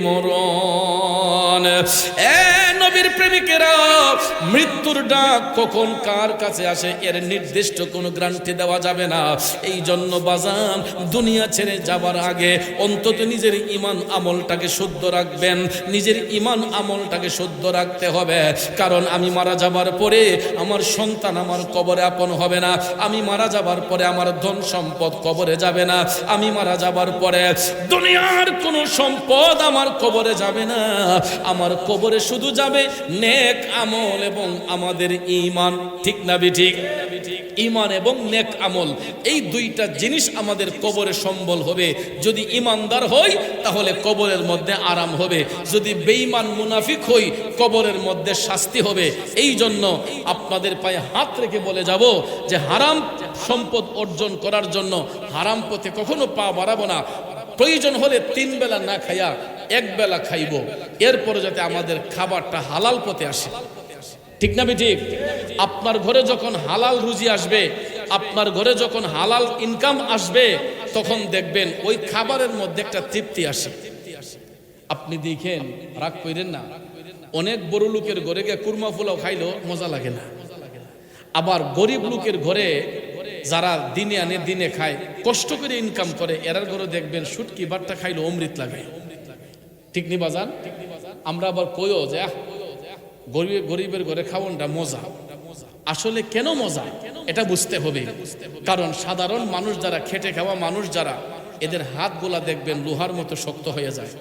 মরণ। নবীর প্রেমিকেরা, মৃত্যুর ডাক কখন কার কাছে আসে এর নির্দিষ্ট কোনো গ্যারান্টি দেওয়া যাবে না। এই জন্য বাজান, দুনিয়া ছেড়ে যাবার আগে অন্তত নিজের ঈমান আমলটাকে শুদ্ধ রাখবেন, নিজের ঈমান আমলটাকে শুদ্ধ রাখতে হবে। কারণ আমি মারা যাবার পরে আমার সন্তান আমার কবরে আপন হবে না, আমি মারা যাবার পরে আমার ধন সম্পদ কবরে যাবে না, আমি মারা যাবার পরে দুনিয়ার কোনো সম্পদ আমার কবরে যাবে না। আমার কবরে শুধু যাবে নেক আমল এবং আমাদের ঈমান। ঠিক না ঠিক? ঈমান এবং নেক আমল, এই দুইটা জিনিস আমাদের কবরে সম্বল হবে। যদি ঈমানদার হই তাহলে কবরের মধ্যে আরাম হবে, যদি বেঈমান মুনাফিক হই কবরের মধ্যে শাস্তি হবে। এই জন্য আপনাদের পায়ে হাত রেখে বলে যাব যে হারাম সম্পদ অর্জন করার জন্য হারাম পথে কখনো পা বাড়াবো না। প্রয়োজন হলে 3 বেলা না খাইয়া 1 বেলা খাইব, এরপরে যাতে আমাদের খাবারটা হালাল পথে আসে। ঠিক না ঠিক? আপনার ঘরে যখন হালাল রুজি আসবে, আপনার ঘরে যখন হালাল ইনকাম আসবে, তখন দেখবেন ওই খাবারের মধ্যে একটা তৃপ্তি আসে। আপনি দেখেন, রাগ কইরেন না, অনেক বড় লোকের ঘরে গিয়ে কুরমা পোলাও খাইলেও মজা লাগে না। আবার গরিব লোকের ঘরে যারা দিনে আনে দিনে খায়, কষ্ট করে ইনকাম করে, এরার ঘরে দেখবেন শুটকি বাট্টা খাইলে অমৃত লাগে। ঠিক নি বাজান? আমরা আবার কইও যে গরিবের ঘরে খাওয়ানটা মজা। আসলে কেন মজা এটা বুঝতে হবে। কারণ সাধারণ মানুষ যারা, খেটে খাওয়া মানুষ যারা, এদের হাতগুলা দেখবেন লোহার মতো শক্ত হয়ে যায়।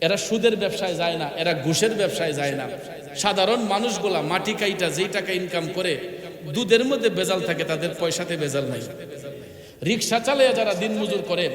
এরা সুদের ব্যবসায় যায় না, এরা ঘুষের ব্যবসায় যায় না। সাধারণ মানুষগুলা মাটি কাইটা যেই টাকা ইনকাম করে, দুধের মধ্যে ভেজাল থাকে, তাদের পয়সাতে ভেজাল নাই। রিক্সা চালিয়ে যারা দিনমজুর করে,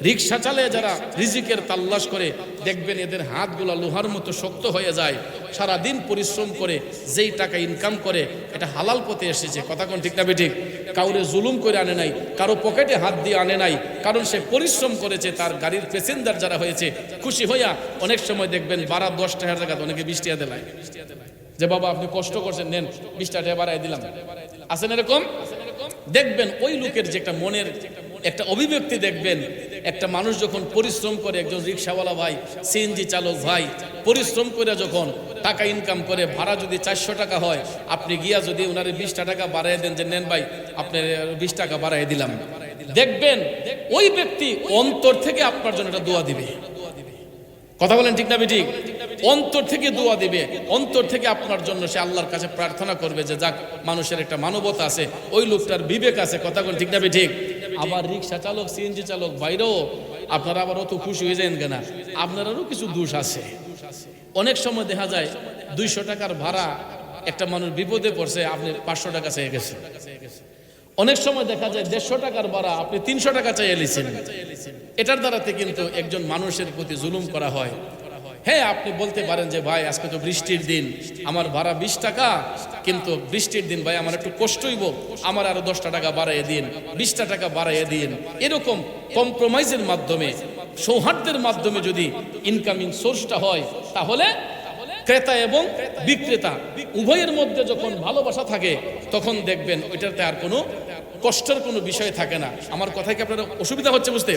রিক্সা চালিয়ে যারা রিজিকের তাল্লাশ করে, দেখবেন এদের হাতগুলা লোহার মতো শক্ত হয়ে যায়। সারা দিন পরিশ্রম করে যেই টাকা ইনকাম করে, এটা হালাল পথে এসেছে। কথা কোন ঠিক না বেঠিক? কাউরে জুলুম করে আনে নাই, কারো পকেটে হাত দিয়ে আনে নাই, কারণ সে পরিশ্রম করেছে। তার গাড়ির প্যাসেঞ্জার যারা হয়েছে খুশি হইয়া অনেক সময় দেখবেন 12-10 টাকার জায়গা অনেকে 20 টাকা দেয়, যে বাবা আপনি কষ্ট করছেন, নেন 20 টাকা বাড়াই দিলাম। আছেন এরকম? দেখবেন ওই লোকের যে একটা মনের একটা অভিব্যক্তি দেখবেন। একটা মানুষ যখন পরিশ্রম করে, একজন রিক্সাওয়ালা ভাই, সিএনজি চালক ভাই পরিশ্রম করে যখন টাকা ইনকাম করে, ভাড়া যদি 400 টাকা হয়, আপনি গিয়া যদি ওনারে 20 টাকা বাড়াই দেন, যে নেন ভাই আপনার 20 টাকা বাড়াই দিলাম, দেখবেন ওই ব্যক্তি অন্তর থেকে আপনার জন্য একটা দোয়া দিবে। কথা বলেন ঠিক না বেঠিক? অন্তর থেকে দোয়া দিবে, অন্তর থেকে আপনার জন্য সে আল্লাহর কাছে প্রার্থনা করবে যে যাক, মানুষের একটা মানবতা আছে, ওই লোকটার বিবেক আছে। কথা বলেন ঠিক না বেঠিক? আবার রিক্সা চালক, সিএনজি চালক ভাইরাও আপনারা আবার অত খুশি হয়ে যান কেনা? আপনারারও কিছু দোষ আছে। অনেক সময় দেখা যায় 200 টাকার ভাড়া, একটা মানুষ বিপদে পড়ছে, আপনি 500 টাকা চেয়ে গেছেন। অনেক সময় দেখা যায় 150 টাকার ভাড়া, আপনি 300 টাকা চাইয়ে লিছেন। এটার দ্বারাতে কিন্তু একজন মানুষের প্রতি জুলুম করা হয়। হ্যাঁ, আপনি বলতে পারেন যে ভাই আজকে তো বৃষ্টির দিন, আমার ভাড়া 20 টাকা, কিন্তু বৃষ্টির দিন ভাই আমার একটু কষ্ট হইব, আমার আরো 10 টাকা বাড়াইয়ে দিন, 20 টাকা বাড়াইয়ে দিন। এরকম কম্প্রোমাইজের মাধ্যমে, সৌহার্দ্যের মাধ্যমে যদি ইনকামিং সোর্সটা হয়, তাহলে ক্রেতা এবং বিক্রেতা উভয়ের মধ্যে যখন ভালোবাসা থাকে, তখন দেখবেন ওইটাতে আর কোনো কষ্টের কোনো বিষয় থাকে না। আমার কথায় কি আপনার অসুবিধা হচ্ছে বুঝতে?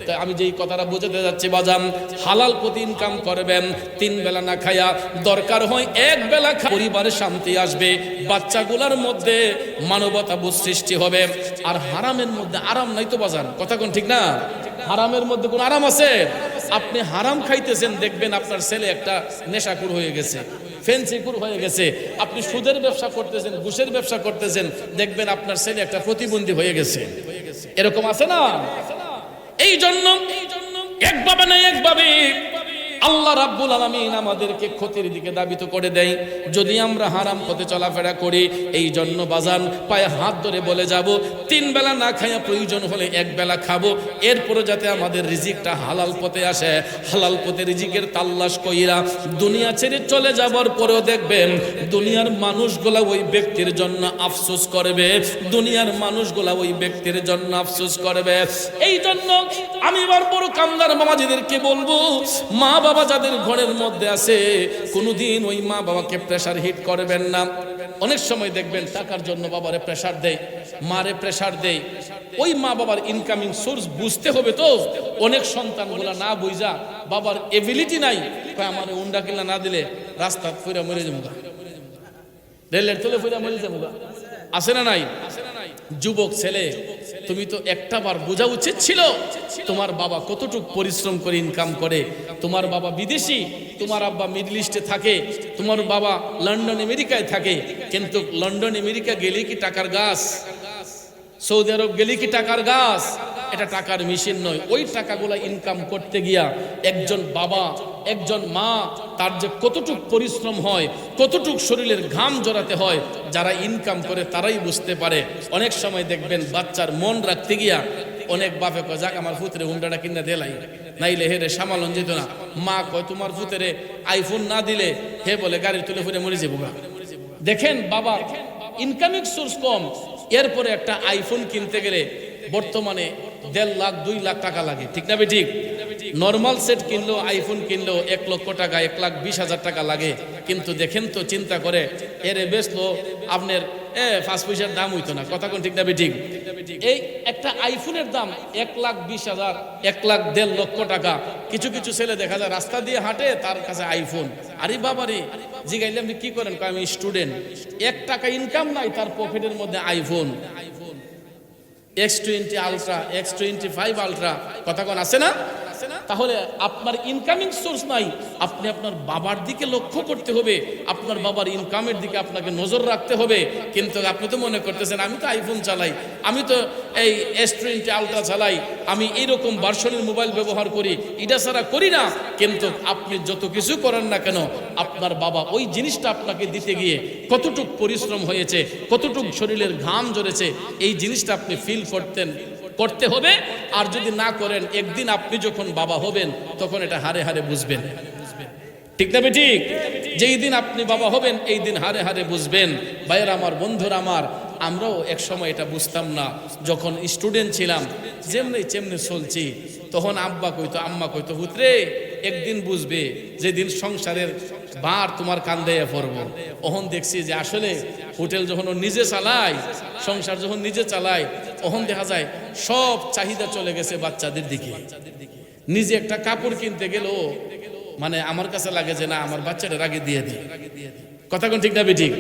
তাই আমি যেই কথাটা বোঝাতে যাচ্ছি, বাজান, হালাল পথে ইনকাম করবেন, 3 বেলা না খায়া, দরকার হয় 1 বেলা পরিবারে শান্তি আসবে, বাচ্চাগুলার মধ্যে মানবতা বোধ সৃষ্টি হবে। আর হারামের মধ্যে আরাম নাই তো বাজান, কথা কোন ঠিক না? হারামের মধ্যে কোন আরাম আছে? আপনি হারাম খাইতেছেন, দেখবেন আপনার ছেলে একটা নেশাখোর হয়ে গেছে, ফেন্সিকুর হয়ে গেছে। আপনি সুদের ব্যবসা করতেছেন, ঘুষের ব্যবসা করতেছেন, দেখবেন আপনার ছেলে একটা প্রতিবন্ধী হয়ে গেছে। এরকম আছে না? এই জন্য একভাবে না একভাবে আল্লাহ রাব্বুল আলামিন আমাদেরকে ক্ষতির দিকে ধাবিত করে দেয় যদি আমরা হারাম পথে চলাফেরা করি। এই জন্য বাজান, পায়ে হাত ধরে বলে যাব, 3 বেলা না খাইয়া প্রয়োজন হলে 1 বেলা খাবো, এরপরে যাতে আমাদের রিজিকটা হালাল পথে আসে। হালাল পথে রিজিকের তাল্লাশ কইরা দুনিয়া ছেড়ে চলে যাবার পরেও দেখবেন দুনিয়ার মানুষগুলা ওই ব্যক্তির জন্য আফসোস করবে, দুনিয়ার মানুষগুলা ওই ব্যক্তির জন্য আফসোস করবে। এই জন্য আমি এবার বড় কামদার মামাজিদেরকে বলবো, মা বাবা যাদের ঘরের মধ্যে আছে, কোনোদিন ওই মা বাবাকে প্রেসার হিট করবেন না। অনেক সময় দেখবেন টাকার জন্য বাবারে প্রেসার দেয়, মারে প্রেসার দেয়। ওই মা বাবার ইনকামিং সোর্স বুঝতে হবে। তো অনেক সন্তানগুলা না বুঝা, বাবার এবিলিটি নাই, আমার উন্ডা কিনা না দিলে রাস্তা ফিরে মরে যাবো, রেলের তলে ফিরে মরে যাবো, আছে না নাই? যুবক ছেলে, তুমি তো একটা বার বোঝা উচিত ছিল তোমার বাবা কতটুকু পরিশ্রম করে ইনকাম করে। তোমার বাবা বিদেশি, তোমার আব্বা মিডল ইস্টে থাকে, তোমার বাবা লন্ডন আমেরিকায় থাকে, কিন্তু লন্ডন আমেরিকা গেলে কি টাকার গাছ? সৌদি আরব গেলে কি টাকার গাছ? এটা টাকার মেশিন নয়। ওই টাকাগুলা ইনকাম করতে গিয়া একজন বাবা, একজন মা, তার যে কতটুক পরিশ্রম হয়, কতটুক শরীরের ঘাম জড়াতে হয়, যারা ইনকাম করে তারাই বুঝতে পারে। অনেক সময় দেখবেন বাচ্চার মন রাখতে গিয়া অনেক বাপে কয়, যাক আমার পুত্রে হুন্ডাটা কিনে দেলাই, নাইলে হেরে সামালন যেত না। মা কয়, তোমার পুত্রে আইফোন না দিলে হে বলে গাড়ি তুলে ফুলে মরে যাবো। দেখেন বাবা ইনকামিং সোর্স কম, এরপরে একটা আইফোন কিনতে গেলে বর্তমানে 1.5 লাখ 2 লাখ টাকা লাগে, ঠিক না ঠিক? নর্মাল সেট কিনলো, আইফোন কিনলো 1 লক্ষ টাকা, 1,20,000 টাকা লাগে। কিন্তু দেখেন তো, চিন্তা করে, এর বেচলো আপনার 5 পয়সার দাম হইতো না, কথা কোন ঠিক না ঠিক? এই একটা আইফোনের দাম 1,20,000, 1,50,000 লক্ষ টাকা। কিছু কিছু ছেলে দেখা যায় রাস্তা দিয়ে হাঁটে, তার কাছে আইফোন। আরে বাবারে, জিগাইলে আপনি কি করেন? আমি স্টুডেন্ট, 1 টাকা ইনকাম নাই, তার পকেটের মধ্যে iPhone X20 ultra, X25 ultra, কথা কোন আছে না? তাহলে আপনার ইনকামিং সোর্স নাই, আপনি আপনার বাবার দিকে লক্ষ্য করতে হবে, আপনার বাবার ইনকামের দিকে আপনাকে নজর রাখতে হবে। কিন্তু আপনি তো মনে করতেছেন আমি তো আইফোন চালাই, আমি তো এই S20 আলট্রা চালাই, আমি এইরকম ভার্সনের মোবাইল ব্যবহার করি, এটা ছাড়া করি না। কিন্তু আপনি যত কিছু করেন না কেন, আপনার বাবা ওই জিনিসটা আপনাকে দিতে গিয়ে কতটুক পরিশ্রম হয়েছে, কতটুক শরীরের ঘাম ঝরেছে, এই জিনিসটা আপনি ফিল করতে হবে। আর যদি না করেন, একদিন আপনি যখন বাবা হবেন তখন এটা হারে হারে বুঝবেন। ঠিক না ঠিক? যেই দিন আপনি বাবা হবেন এই দিন হারে হারে বুঝবেন। ভাইয়েরা আমার, বন্ধুরা আমার, আমরাও এক সময় এটা বুঝতাম না। যখন স্টুডেন্ট ছিলাম, যেমনি চলছি, তখন আব্বা কইতো, আম্মা কইতো, পুত্রে একদিন বুঝবে, যেদিন সংসারের ভার তোমার কাঁধে পড়বো। তখন দেখছি যে আসলে হোটেল যখন নিজে চালায়, সংসার যখন নিজে চালায়, তখন দেখা যায় সব চাহিদা চলে গেছে বাচ্চাদের দিকে। নিজে একটা কাপড় কিনতে গেলেও মানে আমার কাছে লাগে যে না, আমার বাচ্চাটার আগে দিয়ে দিই। কথা কোন ঠিক না ঠিক?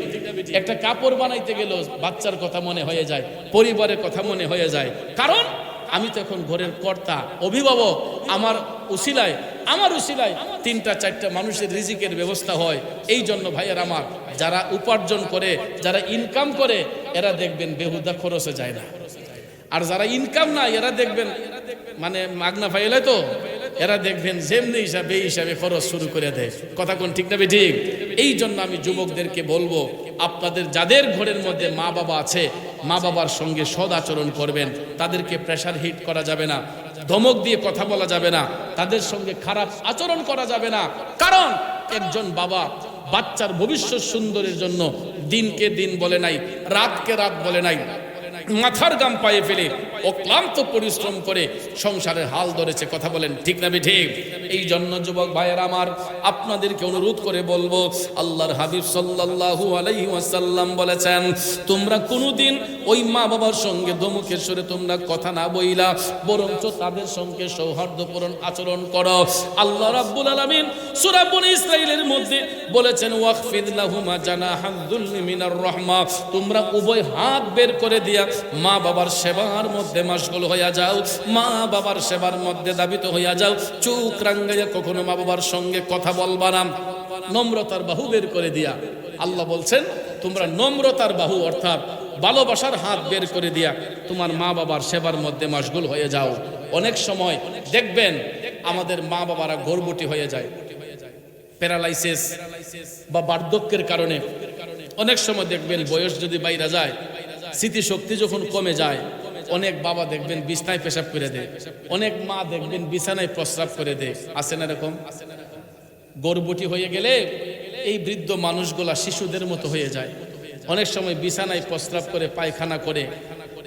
একটা কাপড় বানাইতে গেলেও বাচ্চার কথা মনে হয়ে যায়, পরিবারের কথা মনে হয়ে যায়। কারণ আমি তো এখন ঘরের কর্তা, অভিভাবক। আমার উসিলায় 3টা 4টা মানুষের রিজিকের ব্যবস্থা হয়। এই জন্য ভাইয়ের আমার, যারা উপার্জন করে, যারা ইনকাম করে, এরা দেখবেন বেহুদা খরচে যায় না। আর যারা ইনকাম না, এরা দেখবেন মানে মাগনা ফাইলে তো, এরা দেখবেন যেমনি হিসাবে খরচ শুরু করে দেয়। কথা কোন ঠিক না ঠিক? এই জন্য আমি যুবকদেরকে বলবো, আপনাদের যাদের ঘরের মধ্যে মা বাবা আছে, মা বাবার সঙ্গে সদ আচরণ করবেন। তাদেরকে প্রেশার হিট করা যাবে না, ধমক দিয়ে কথা বলা যাবে না, তাদের সঙ্গে খারাপ আচরণ করা যাবে না। কারণ একজন বাবা বাচ্চার ভবিষ্যৎ সুন্দরের জন্য দিনকে দিন বলে নাই, রাতকে রাত বলে নাই, মাথার গাম পায়ে ফেলে অক্লান্ত পরিশ্রম করে সংসারের হাল ধরেছে। কথা বলেন ঠিক না ঠিক? এই জন্য যুবক ভাইয়েরা আমার, আপনাদেরকে অনুরোধ করে বলবো, আল্লাহর হাবিব সাল্লাল্লাহু আলাইহি ওয়াসাল্লাম বলেছেন, তোমরা কোনোদিন ওই মা বাবার সঙ্গে ধমকের সুরে তোমরা কথা না বইলা, বরঞ্চ তাদের সঙ্গে সৌহার্দ্যপূর্ণ আচরণ করো। আল্লাহ রাব্বুল আলামিন সূরা বনী ইসরাঈলের মধ্যে বলেছেন, ওয়াখফিদ লাহুমা জানাহাদ যুল্লি মিনার রাহমা, তোমরা উভয় হাত বের করে দিয়া মা বাবার সেবার মধ্যে মশগুল হইয়া যাও, মা বাবার সেবার মধ্যে দাবিত হইয়া যাও। চোখ রাঙ্গাইয়া কখনো মা বাবার সঙ্গে কথা বলবা না, নম্রতার বাহু বের করে দিয়া। আল্লাহ বলছেন, তোমরা নম্রতার বাহু অর্থাৎ ভালোবাসার হাত বের করে দিয়া তোমার মা বাবার সেবার মধ্যে মশগুল হয়ে যাও। অনেক সময় দেখবেন আমাদের মা বাবারা গর্ভবতী হয়ে যায়, প্যারালাইসিস বা বার্ধক্যের কারণে। অনেক সময় দেখবেন বয়স যদি বাইরে যায়, স্মৃতিশক্তি যখন কমে যায়, অনেক বাবা দেখবেন বিছানায় পেশাব করে দেয়, অনেক মা দেখবেন বিছানায় প্রস্রাব করে দেয়। আছে না এরকম? গর্ভবতী হয়ে গেলে এই বৃদ্ধ মানুষগুলা শিশুদের মতো হয়ে যায়। অনেক সময় বিছানায় প্রস্রাব করে, পায়খানা করে।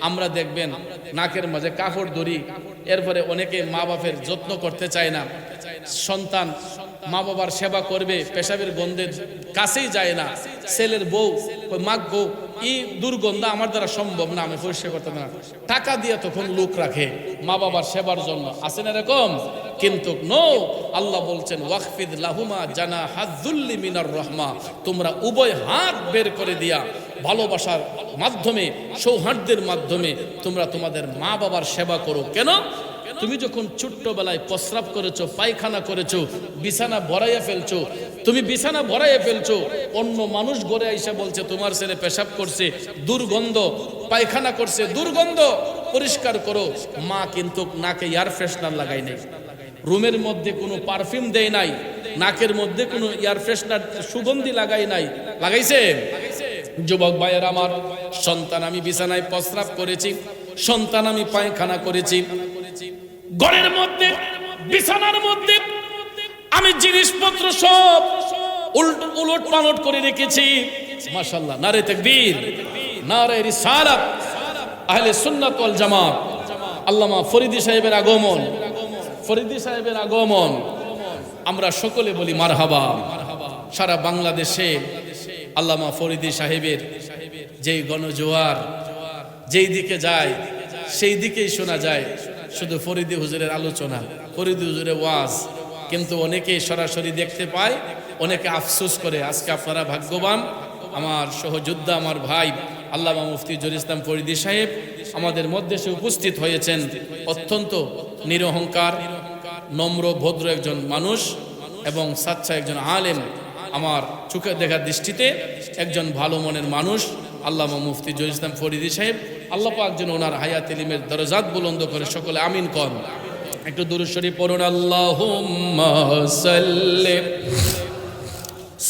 আমরা দেখবেন নাকের মাঝে কাপড় ধরি। এরপরে অনেকে মা বাপের যত্ন করতে চায় না। সন্তান মা বাবার সেবা করবে, পেশাবের গন্ধের কাছেই যায় না। ছেলের বউ মাগ গো, এই দুর্গন্ধ আমার দ্বারা সম্ভব না, আমি পরিষ্কার করতে না। টাকা দিয়ে তখন লোক রাখে মা বাবার সেবার জন্য। আছে না এরকম? কিন্তু নো, আল্লাহ বলছেন, ওয়াখফিদ লাহুমা জানাহাদ যুল্লি মিনার রাহমা, তোমরা উভয় হাত বের করে দিয়া ভালোবাসার মাধ্যমে, সৌহার্দ্যের মাধ্যমে তোমরা তোমাদের মা বাবার সেবা করো। কেন? তুমি যখন ছোট্টবেলায় প্রস্রাব করেছো, পায়খানা করেছো, বিছানা ভরাইয়া ফেলছো, তুমি বিছানা ভরাইয়া ফেলছো, অন্য মানুষ ঘরে আইসা বলছে তোমার ছেলে পেশাব করছে, দুর্গন্ধ, পায়খানা করছে, দুর্গন্ধ, পরিষ্কার করো। মা কিন্তু নাকে এয়ার ফ্রেশনার লাগাই নাই, রুমের মধ্যে কোনো পারফিউম দেয় নাই, নাকের মধ্যে কোনো এয়ার ফ্রেশনার সুগন্ধি লাগাই নাই। লাগাইছে? যুবক ভাইয়ের আমার, সন্তান আমি বিছানায় প্রস্রাব করেছি, সন্তান আমি পায়খানা করেছি, ঘরের মধ্যে বিছানার মধ্যে আমি জিনিসপত্র সব উলট পালট করে রেখেছি। মাশাআল্লাহ, নারে তাকবীর, নারে রিসালাত, আহলে সুন্নাত ওয়াল জামাত। আল্লামা ফরিদী সাহেবের আগমন, ফরিদী সাহেবের আগমন, আমরা সকলে বলি মারহাবা। সারা বাংলাদেশে আল্লামা ফরিদী সাহেবের যেই গণজোয়ার যেই দিকে যায়, সেই দিকেই শোনা যায় শুধু ফরিদী হুজুরের আলোচনা, ফরিদী হুজুরের ওয়াজ। কিন্তু অনেকেই সরাসরি দেখতে পায়, অনেকে আফসোস করে। আজকে আপনারা ভাগ্যবান, আমার সহযোদ্ধা, আমার ভাই আল্লামা মুফতি জহিরুল ইসলাম ফরিদী সাহেব আমাদের মধ্যে সে উপস্থিত হয়েছেন। অত্যন্ত নিরহংকার, নম্র ভদ্র একজন মানুষ এবং সাচ্চা একজন আলেম, আমার চোখে দেখার দৃষ্টিতে একজন ভালো মনের মানুষ আল্লামা মুফতি জহির ইসলাম ফরিদী সাহেব। আল্লাহ পাক যেন ওনার হায়াত ইলমের দরজাত বুলন্দ করে, সকলে আমিন কন। একটু দুরূদ শরীফ পড়ুন। আল্লাহুম্মা সাল্লি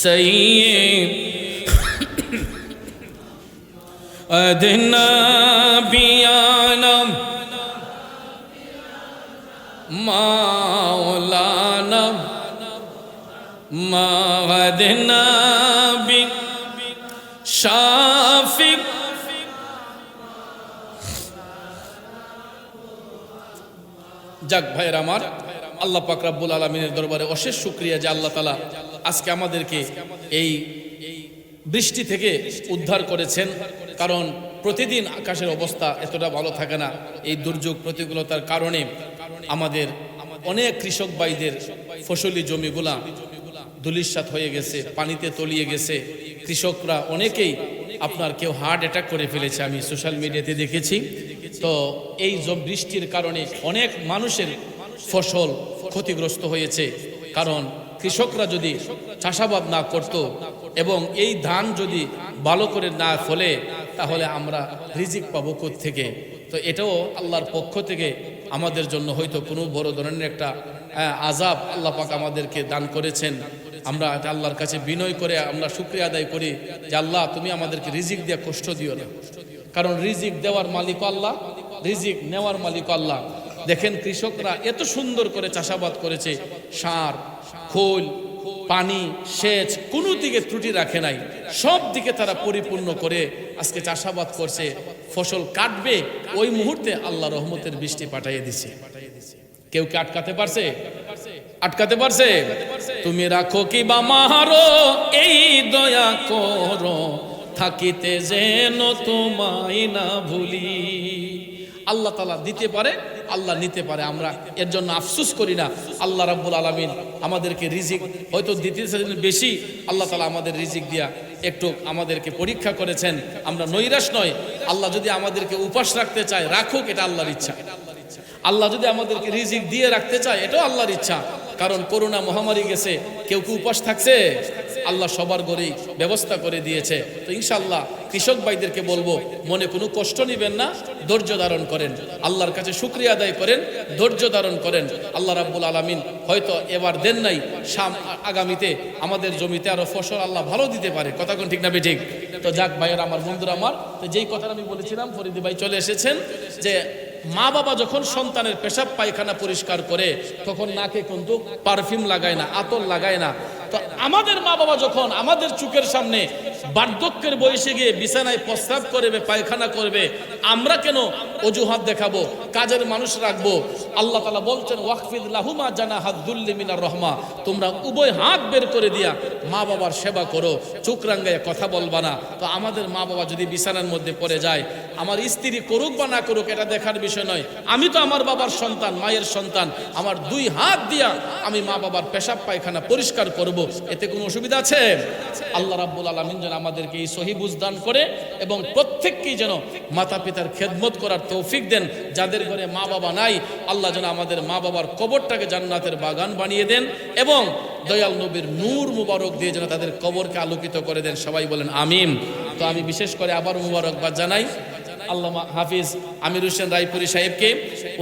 সাইয়্যিদিনা বিয়ানা মাওলানা মাওলানা বি শাফি। যাক ভাইয়ের আমার, আল্লাহ পাক রব্বুল আলামিনের দরবারে অশেষ শুকরিয়া যে আল্লাহ তাআলা আজকে আমাদেরকে এই বৃষ্টি থেকে উদ্ধার করেছেন। কারণ প্রতিদিন আকাশের অবস্থা এতটা ভালো থাকে না। এই দুর্যোগ প্রতিকূলতার কারণে আমাদের অনেক কৃষক ভাইদের ফসলি জমিগুলা ধূলিসাৎ হয়ে গেছে, পানিতে তলিয়ে গেছে। কৃষকরা অনেকেই আপনার কেউ হার্ট অ্যাটাক করে ফেলেছে, আমি সোশ্যাল মিডিয়াতে দেখেছি। তো এই বৃষ্টির কারণে অনেক মানুষের ফসল ক্ষতিগ্রস্ত হয়েছে। কারণ কৃষকরা যদি চাষাবাদ না করত এবং এই ধান যদি ভালো করে না ফলে, তাহলে আমরা রিজিক পাবো কোত্থেকে? তো এটাও আল্লাহর পক্ষ থেকে আমাদের জন্য হয়তো কোনো বড় ধরনের একটা আযাব আল্লাহ পাক আমাদেরকে দান করেছেন। আমরা আল্লাহর কাছে বিনয় করে আমরা শুকরিয়া আদায় করি যে আল্লাহ, তুমি আমাদেরকে রিজিক দিয়ে কষ্ট দিও না। কারণ রিজিক দেওয়ার মালিক আল্লাহ, রিজিক নেওয়ার মালিক আল্লাহ। দেখেন কৃষকরা এত সুন্দর করে চাষাবাদ করেছে, সার, খোল, পানি, সেচ কোনো দিকে ত্রুটি রাখে নাই। সব দিকে তারা পরিপূর্ণ করে আজকে চাষাবাদ করছে। ফসল কাটবে ওই মুহূর্তে আল্লাহ রহমতের বৃষ্টি পাঠিয়ে দিছে। কেউ কি আটকাতে পারছে? আটকাতে পারছে? তুমি রাখো কি বা মারো, এই দয়া করো, থাকিতে যেন তোমায় না ভুলি। আল্লাহ তাআলা দিতে পারে, আল্লাহ নিতে পারে। আমরা এর জন্য আফসোস করি না। আল্লাহ রাব্বুল আলামিন আমাদেরকে রিজিক হয়তো দিতেছেন বেশি, আল্লাহ তাআলা আমাদের রিজিক দিয়া একটু আমাদেরকে পরীক্ষা করেছেন। আমরা নৈরাশ নয়। আল্লাহ যদি আমাদেরকে উপাস রাখতে চায়, রাখুক, এটা আল্লাহর ইচ্ছা। আল্লাহ যদি আমাদেরকে রিজিক দিয়ে রাখতে চায়, এটাও আল্লাহর ইচ্ছা। কারণ করোনা মহামারী গেছে, কেউ কি উপাস থাকছে? আল্লাহ সবার ঘরেই ব্যবস্থা করে দিয়েছে। তো ইনশাআল্লাহ কৃষক ভাইদেরকে বলবো, মনে কোনো কষ্ট নেবেন না, ধৈর্য ধারণ করেন, আল্লাহর কাছে শুকরিয়া আদায় করেন, ধৈর্য ধারণ করেন। আল্লাহ রাব্বুল আলামিন হয়তো এবার দেন নাই, আগামীতে আমাদের জমিতে আরো ফসল আল্লাহ ভালো দিতে পারে। কথা কোন ঠিক না বেঠিক? তো যাক ভাইয়ের আমার, বন্ধুরা আমার, তো যেই কথাটা আমি বলেছিলাম, ফরিদী ভাই চলে এসেছেন, যে মা বাবা যখন সন্তানের পেশাব পায়খানা পরিষ্কার করে তখন নাকে কিন্তু পারফিউম লাগায় না, আতর লাগায় না। তো আমাদের মা বাবা যখন আমাদের চোখের সামনে বার্ধক্যের বয়সে গিয়ে বিছানায় প্রস্রাব করবে, পায়খানা করবে, আমরা কেন অজুহাত দেখাবো, কাজের মানুষ রাখবো? আল্লাহ তাআলা বলছেন, ওয়াকফিদ লাহুমা জানাহাদ দুল্লি মিনার রহমা, তোমরা উভয় হাত বের করে দিয়া মা বাবার সেবা করো, চোখ রাঙ্গায় কথা বলবা না। তো আমাদের মা বাবা যদি বিছানার মধ্যে পড়ে যায়, আমার স্ত্রী করুক বা না করুক এটা দেখার বিষয় নয়। আমি তো আমার বাবার সন্তান, মায়ের সন্তান, আমার দুই হাত দিয়া আমি মা বাবার পেশাব পায়খানা পরিষ্কার করব, এতে কোনো অসুবিধা আছে? আল্লাহ রাব্বুল আলামিন যেন আমাদেরকে এই সহি বুঝ দান করে এবং প্রত্যেককেই যেন মাতা পিতার খেদমত করার তৌফিক দেন। যাদের ঘরে মা বাবা নাই, আল্লাহ যেন আমাদের মা বাবার কবরটাকে জান্নাতের বাগান বানিয়ে দেন এবং দয়াল নবীর নূর মুবারক দিয়ে যেন তাদের কবরকে আলোকিত করে দেন। সবাই বলেন আমিন। তো আমি বিশেষ করে আবার মুবারকবাদ জানাই আল্লামা হাফিজ আমির হোসেন রায়পুরি সাহেবকে।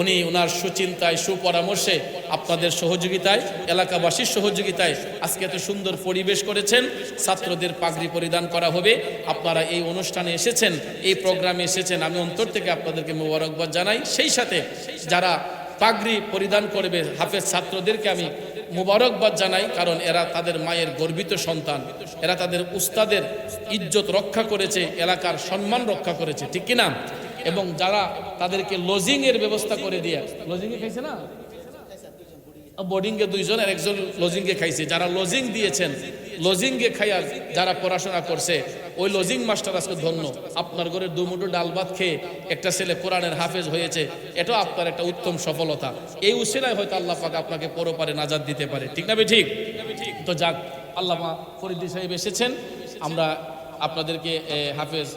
উনি ওনার সুচিন্তায়, সুপরামর্শে, আপনাদের সহযোগিতায়, এলাকাবাসীর সহযোগিতায় আজকে এত সুন্দর পরিবেশ করেছেন। ছাত্রদের পাগড়ি পরিধান করা হবে। আপনারা এই অনুষ্ঠানে এসেছেন, এই প্রোগ্রামে এসেছেন, আমি অন্তর থেকে আপনাদেরকে মোবারকবাদ জানাই। সেই সাথে যারা পাগড়ি পরিধান করবে হাফেজ ছাত্রদেরকে আমি মুবারকবাদ জানাই, কারণ এরা তাদের মায়ের গর্বিত সন্তান। এরা তাদের উস্তাদের ইজ্জত রক্ষা করেছে, এলাকার সম্মান রক্ষা করেছে, ঠিক কিনা? এবং যারা তাদেরকে লজিং এর ব্যবস্থা করে দিয়ে, লজিং এ খাইছে না, বোর্ডিংয়ে দুইজন আর একজন লজিংয়ে খাইছে। যারা লজিং দিয়েছেন, লজিংয়ে খাইয়া যারা পড়াশোনা করছে, ওই লজিং মাস্টার আজকে ধন্য। আপনার ঘরে দুমুঠো ডাল ভাত খেয়ে একটা ছেলে কোরআনের হাফেজ হয়েছে, এটাও আপনার একটা উত্তম সফলতা। এই উসিলায় হয়তো আল্লাহ পাক আপনাকে পরপারে নাজাত দিতে পারে, ঠিক না বে ঠিক? তো যাক, আল্লামা ফরিদী সাহেব এসেছেন, আমরা আপনাদেরকে হাফেজ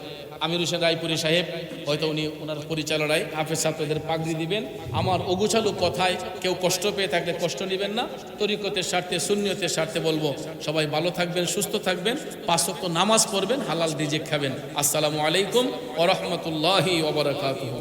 আমির হোসেন রায়পুরি সাহেব, হয়তো উনি ওনার পরিচালনায় হাফেজ ছাত্রদের পাগড়ি দিবেন। আমার অগুছালু কথায় কেউ কষ্ট পেয়ে থাকলে কষ্ট নেবেন না। তরিকতের স্বার্থে, সুন্নিয়তের স্বার্থে বলবো, সবাই ভালো থাকবেন, সুস্থ থাকবেন, 5 ওয়াক্ত নামাজ পড়বেন, হালাল রিজিক খাবেন। আসসালামু আলাইকুম ওয়া রাহমাতুল্লাহি ওয়া বারাকাতুহু।